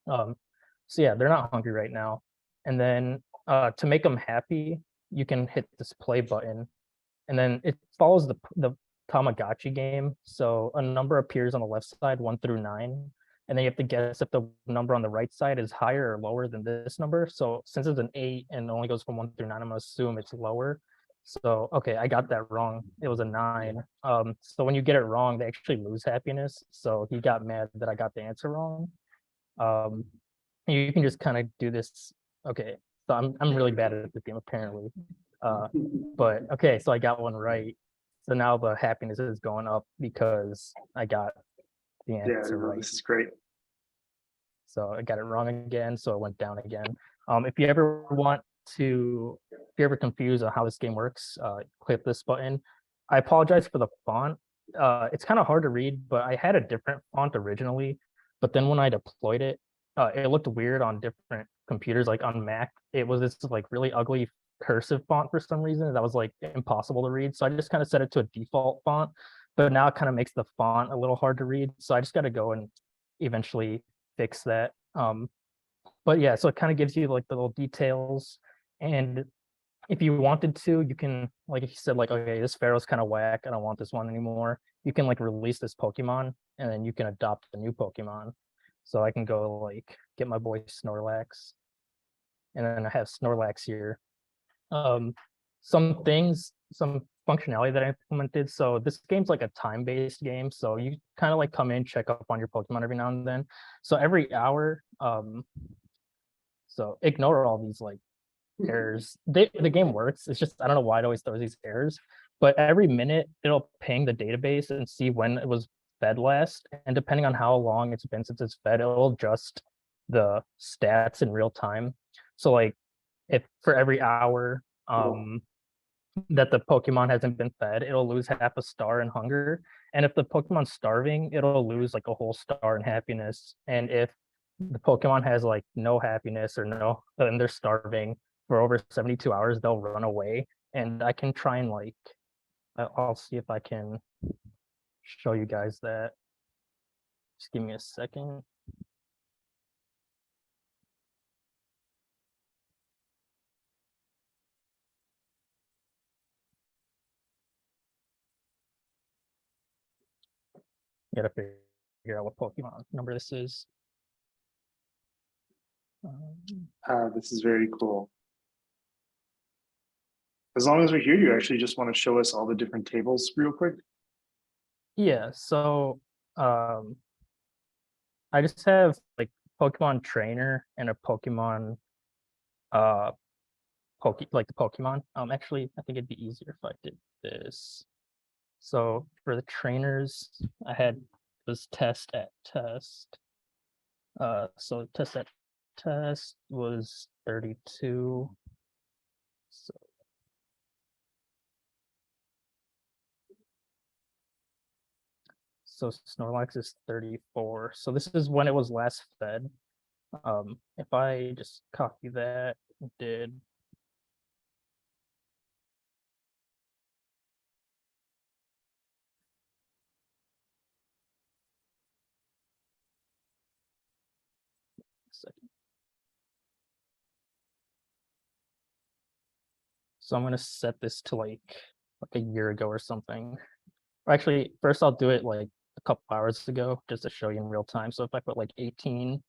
So yeah, they're not hungry right now. And then to make them happy, you can hit this play button, and then it follows the Tamagotchi game. So a number appears on the left side, 1 through 9. And then you have to guess if the number on the right side is higher or lower than this number. So since it's an 8 and only goes from 1 through 9, I'm gonna assume it's lower. So okay, I got that wrong. It was a 9. So when you get it wrong, they actually lose happiness. So he got mad that I got the answer wrong. You can just kind of do this. Okay, so I'm really bad at the game apparently. But okay, so I got one right. So now the happiness is going up because I got the Yeah, answer no, right. this is great. So I got it wrong again, so it went down again. If you ever confused on how this game works, click this button. I apologize for the font. It's kind of hard to read, but I had a different font originally, but then when I deployed it, it looked weird on different computers, like on Mac. It was this like really ugly cursive font for some reason that was like impossible to read. So I just kind of set it to a default font, but now it kind of makes the font a little hard to read. So I just got to go and eventually fix that. But yeah, so it kind of gives you like the little details. And if you wanted to, you can, like if you said like, okay, this Pharaoh's kind of whack, I don't want this one anymore. You can like release this Pokemon and then you can adopt the new Pokemon. So I can go like get my boy Snorlax, and then I have Snorlax here. Some functionality that I implemented. So this game's like a time-based game. So you kind of like come in, check up on your Pokemon every now and then. So every hour, so ignore all these like errors. The game works. It's just I don't know why it always throws these errors. But every minute it'll ping the database and see when it was fed last. And depending on how long it's been since it's fed, it'll adjust the stats in real time. So like if for every hour that the Pokemon hasn't been fed, it'll lose half a star in hunger. And if the Pokemon's starving, it'll lose like a whole star in happiness. And if the Pokemon has like no happiness or no, and they're starving for over 72 hours, they'll run away. And I can try and like, I'll see if I can show you guys that. Just give me a second. Gotta figure out what Pokemon number this is. This is very cool. As long as we're here, you actually just want to show us all the different tables real quick? Yeah, so I just have like Pokemon Trainer and a Pokemon like the Pokemon. Actually, I think it'd be easier if I did this. So for the trainers, I had was test at test. So test at test was 32. So Snorlax is 34. So this is when it was last fed. If I just copy that, did second. So I'm gonna set this to like a year ago or something. Or actually, first I'll do it like a couple hours ago just to show you in real time. So if I put like 18,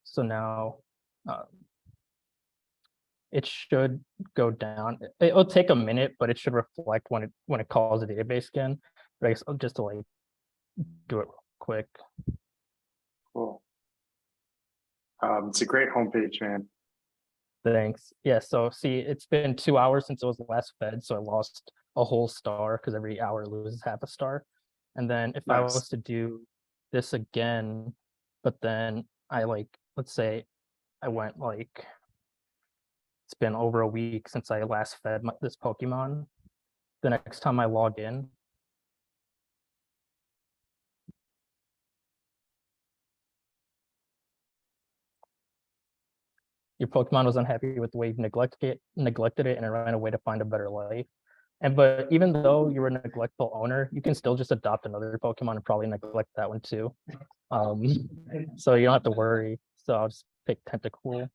so now it should go down. It'll take a minute, but it should reflect when it calls the database again. But I guess just to like do it real quick. Cool. It's a great homepage, man. Thanks. Yeah, so see, it's been 2 hours since it was last fed, so I lost a whole star because every hour loses half a star. And then if I Nice. was to do this again, but then I like, let's say I went like, it's been over a week since I last fed this Pokemon. The next time I log in, your Pokemon was unhappy with the way you neglected it and it ran away to find a better life. But even though you're a neglectful owner, you can still just adopt another Pokemon and probably neglect that one too. So you don't have to worry. So I'll just pick Tentacool.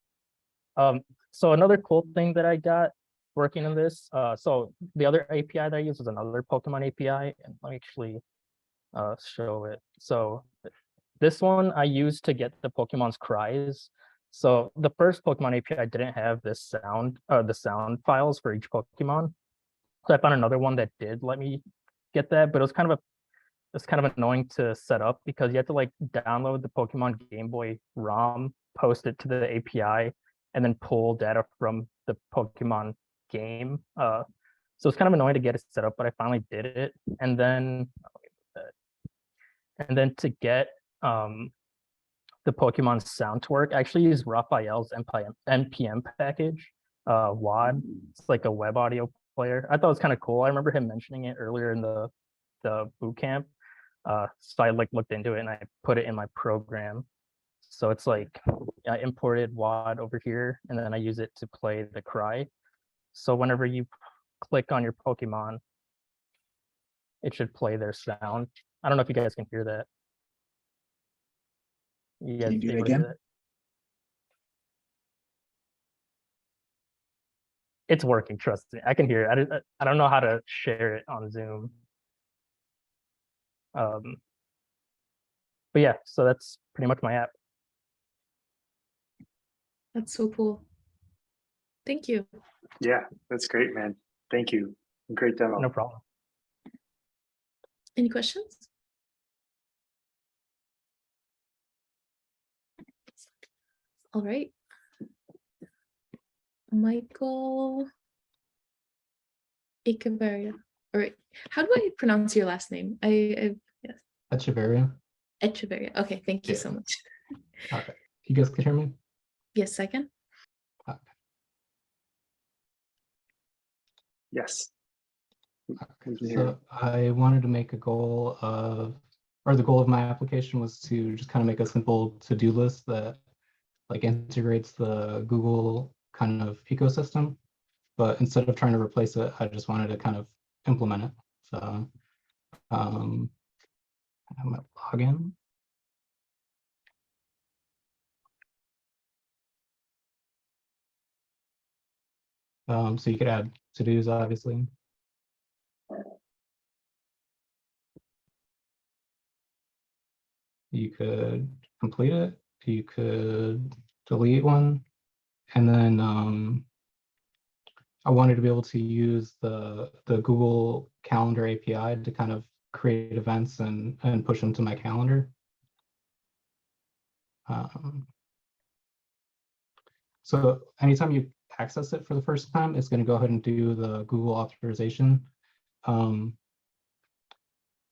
So another cool thing that I got working on this, so the other API that I use is another Pokemon API, and let me actually show it. So this one I used to get the Pokemon's cries. So the first Pokemon API didn't have this sound, the sound files for each Pokemon. So I found another one that did let me get that, but it was kind of annoying to set up because you have to like download the Pokemon Game Boy ROM, post it to the API, and then pull data from the Pokemon game. So it's kind of annoying to get it set up, but I finally did it. And then to get the Pokemon sound to work, I actually use Raphael's NPM package, WAD. It's like a web audio player. I thought it was kind of cool. I remember him mentioning it earlier in the boot camp. So I like looked into it and I put it in my program. So it's like I imported WAD over here and then I use it to play the cry. So whenever you click on your Pokemon, it should play their sound. I don't know if you guys can hear that. You guys Can you do that able to hear again? that? It's working, trust me. I can hear it. I don't know how to share it on Zoom. But yeah, so that's pretty much my app. That's so cool. Thank you. Yeah, that's great, man. Thank you. Great demo. No problem. Any questions? All right. Michael Echeverria. All right. How do I pronounce your last name? Yes. Echeverria. Echeverria. Okay, thank you Yeah. so much. Okay. You guys can hear me? Yes, I can. Okay. Yes. So I wanted to make a goal of, or the goal of my application was to just kind of make a simple to-do list that like integrates the Google kind of ecosystem. But instead of trying to replace it, I just wanted to kind of implement it. So I have my login. So you could add to-dos, obviously. You could complete it, you could delete one, and then I wanted to be able to use the Google Calendar API to kind of create events and push them to my calendar. So anytime you access it for the first time, it's going to go ahead and do the Google authorization.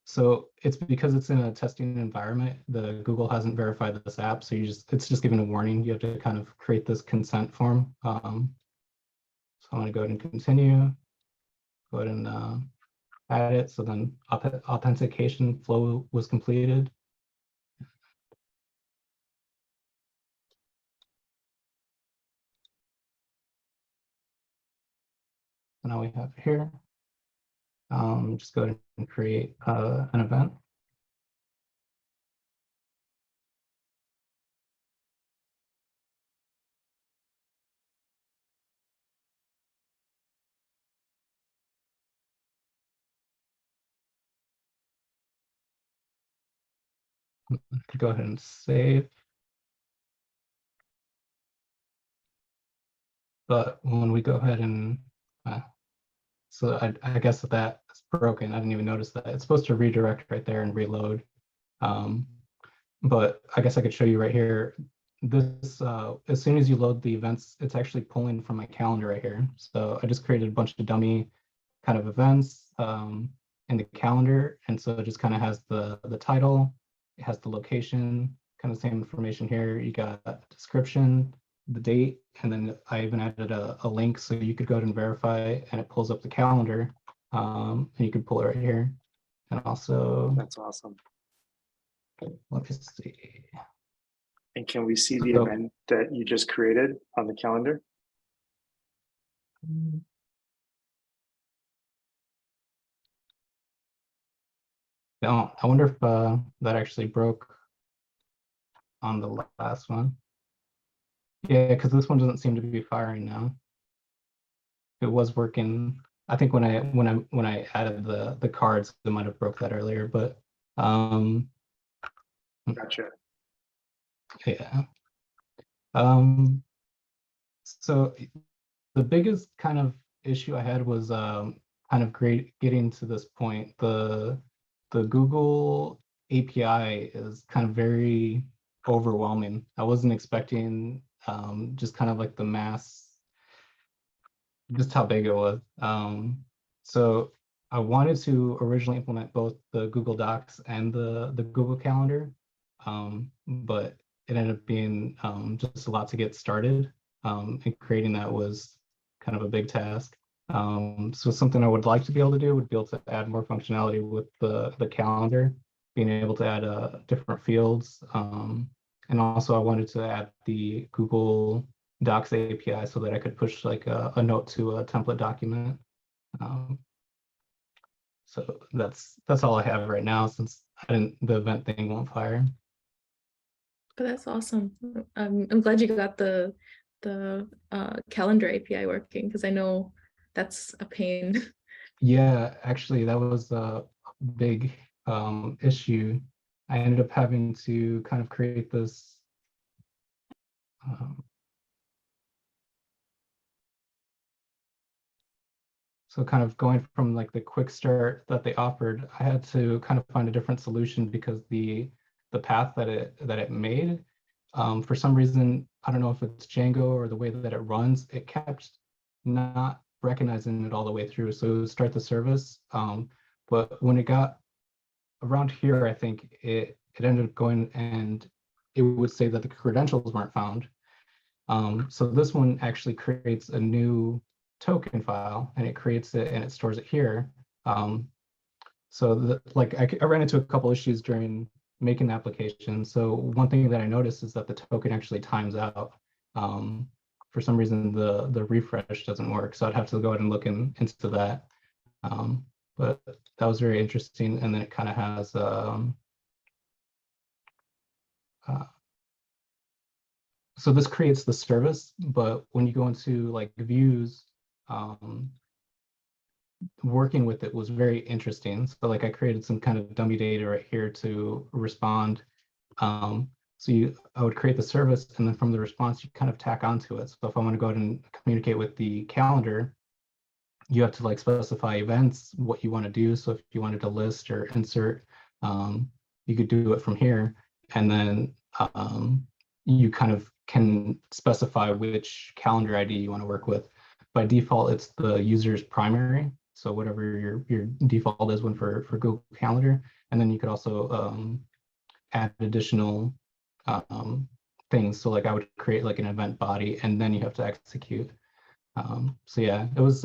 So it's because it's in a testing environment, the Google hasn't verified this app. So it's just giving a warning. You have to kind of create this consent form. So I'm going to go ahead and continue. Go ahead and add it. So then authentication flow was completed. So now we have it here. Just go ahead and create an event. Go ahead and save. But when we go ahead and, so I guess that is broken. I didn't even notice that. It's supposed to redirect right there and reload. But I guess I could show you right here. This, as soon as you load the events, it's actually pulling from my calendar right here. So I just created a bunch of dummy kind of events in the calendar. And so it just kind of has the title, it has the location, kind of same information here. You got a description, the date, and then I even added a link so you could go ahead and verify, and it pulls up the calendar, and you can pull it right here. And also, That's awesome. let me see. And can we see the So- event that you just created on the calendar? No, I wonder if that actually broke on the last one. Yeah, because this one doesn't seem to be firing now. It was working. I think when I added the cards, it might have broke that earlier, but Gotcha. yeah. So the biggest kind of issue I had was kind of getting to this point. The Google API is kind of very overwhelming. I wasn't expecting just kind of like the mass, just how big it was. So I wanted to originally implement both the Google Docs and the Google Calendar, but it ended up being just a lot to get started. And creating that was kind of a big task. So something I would like to be able to do would be able to add more functionality with the calendar, being able to add different fields. And also I wanted to add the Google Docs API so that I could push like a note to a template document. So that's all I have right now, since the event thing won't fire. But that's awesome. I'm glad you got the calendar API working, because I know that's a pain. Yeah, actually, that was a big issue. I ended up having to kind of create this. So kind of going from like the quick start that they offered, I had to kind of find a different solution because the path that it made, for some reason, I don't know if it's Django or the way that it runs, it kept not recognizing it all the way through. So it would start the service, but when it got around here, I think it ended up going and it would say that the credentials weren't found. So this one actually creates a new token file, and it creates it and it stores it here. So I ran into a couple issues during making the application. So one thing that I noticed is that the token actually times out. For some reason, the refresh doesn't work. So I'd have to go ahead and look into that. But that was very interesting. And then it kind of has so this creates the service, but when you go into like views, working with it was very interesting. So like I created some kind of dummy data right here to respond. So I would create the service, and then from the response, you kind of tack onto it. So if I want to go ahead and communicate with the calendar, you have to like specify events, what you want to do. So if you wanted to list or insert, you could do it from here. And then you kind of can specify which calendar ID you want to work with. By default, it's the user's primary. So whatever your default is one for Google Calendar. And then you could also add additional things. So like I would create like an event body and then you have to execute. So yeah, it was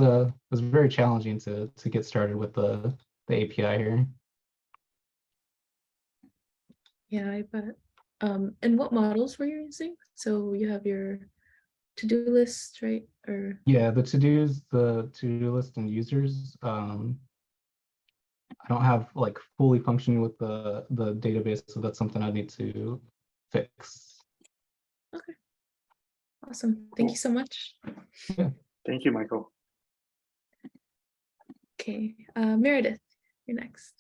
very challenging to get started with the API here. Yeah, I bet. And what models were you using? So you have your to-do list, right? Or Yeah, the to-do list and users. I don't have like fully functioning with the database, so that's something I need to fix. okay. Awesome. Thank you so much. Yeah. Thank you, Michael. Okay, Meredith, you're next.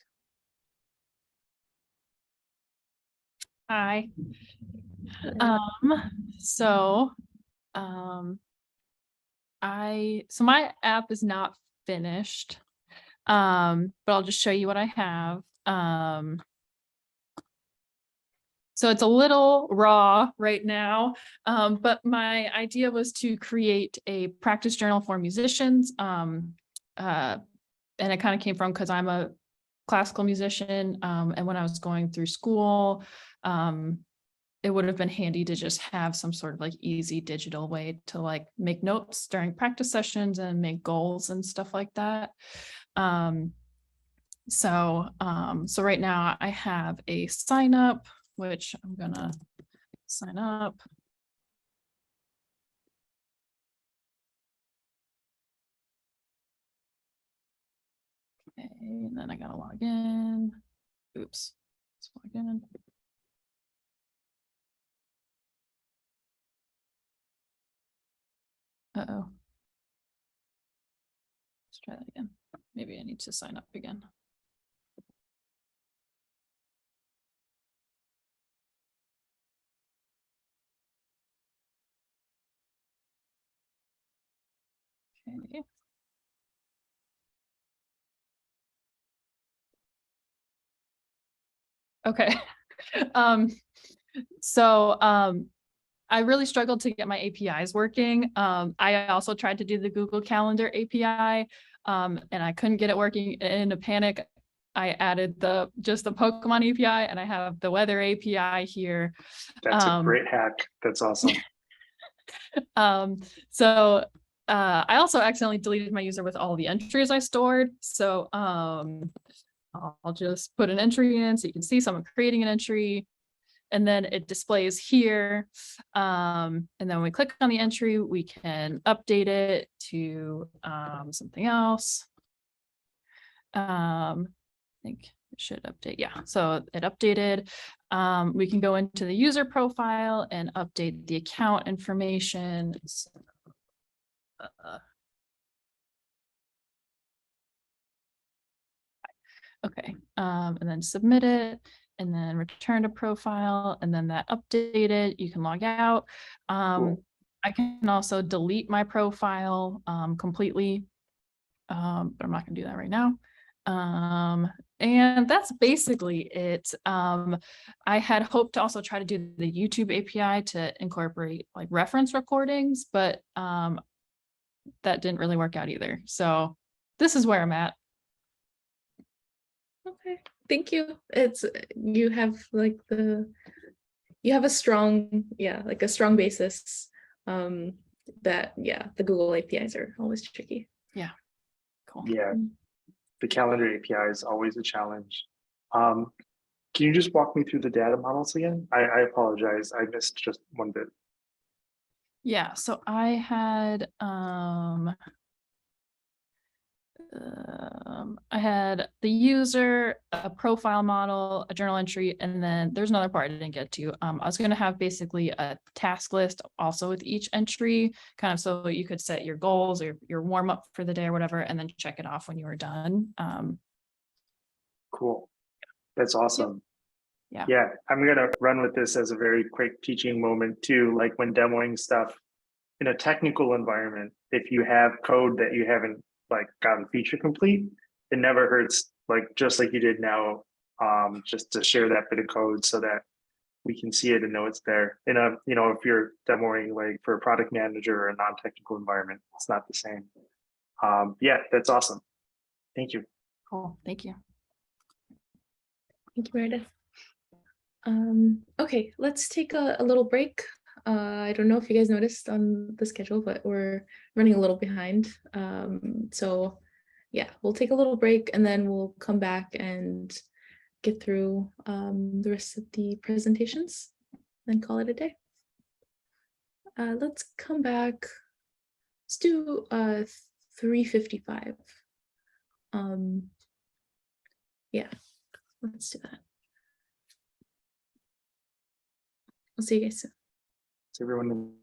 Hi. So my app is not finished. But I'll just show you what I have. So it's a little raw right now, but my idea was to create a practice journal for musicians. And it kind of came from because I'm a classical musician, and when I was going through school, it would have been handy to just have some sort of like easy digital way to like make notes during practice sessions and make goals and stuff like that. So right now I have a sign up, which I'm gonna sign up. Okay, and then I gotta log in. Oops, let's log in. Uh-oh. Let's try that again. Maybe I need to sign up again. Okay. Okay. I really struggled to get my APIs working. I also tried to do the Google Calendar API, and I couldn't get it working. In a panic, I added just the Pokemon API, and I have the weather API here. That's a great hack. That's awesome. I also accidentally deleted my user with all the entries I stored. So I'll just put an entry in so you can see someone creating an entry. And then it displays here. And then when we click on the entry, we can update it to something else. I think it should update. Yeah, so it updated. We can go into the user profile and update the account information. So, okay, and then submit it. And then return to profile, and then that updated, you can log out. Cool. I can also delete my profile completely, but I'm not gonna do that right now. And that's basically it. I had hoped to also try to do the YouTube API to incorporate like reference recordings, but that didn't really work out either. So this is where I'm at. Okay, thank you. You have like a strong, like a strong basis. That the Google APIs are always tricky. Yeah, cool. Yeah, the calendar API is always a challenge. Can you just walk me through the data models again? I apologize, I missed just one bit. Yeah, so I had the user, a profile model, a journal entry, and then there's another part I didn't get to. I was going to have basically a task list also with each entry, kind of so you could set your goals or your warm up for the day or whatever, and then check it off when you were done. Cool. That's awesome. Yeah. Yeah, I'm going to run with this as a very quick teaching moment too, like when demoing stuff in a technical environment. If you have code that you haven't like gotten feature complete, it never hurts, like just like you did now, just to share that bit of code so that we can see it and know it's there. In a, you know, if you're demoing like for a product manager or a non-technical environment, it's not the same. Yeah, that's awesome. Thank you. Cool, thank you. Thank you, Meredith. Okay, let's take a little break. I don't know if you guys noticed on the schedule, but we're running a little behind. So yeah, we'll take a little break and then we'll come back and get through the rest of the presentations, then call it a day. Let's come back. Let's do 3:55. Yeah, let's do that. I'll see you guys soon. Is everyone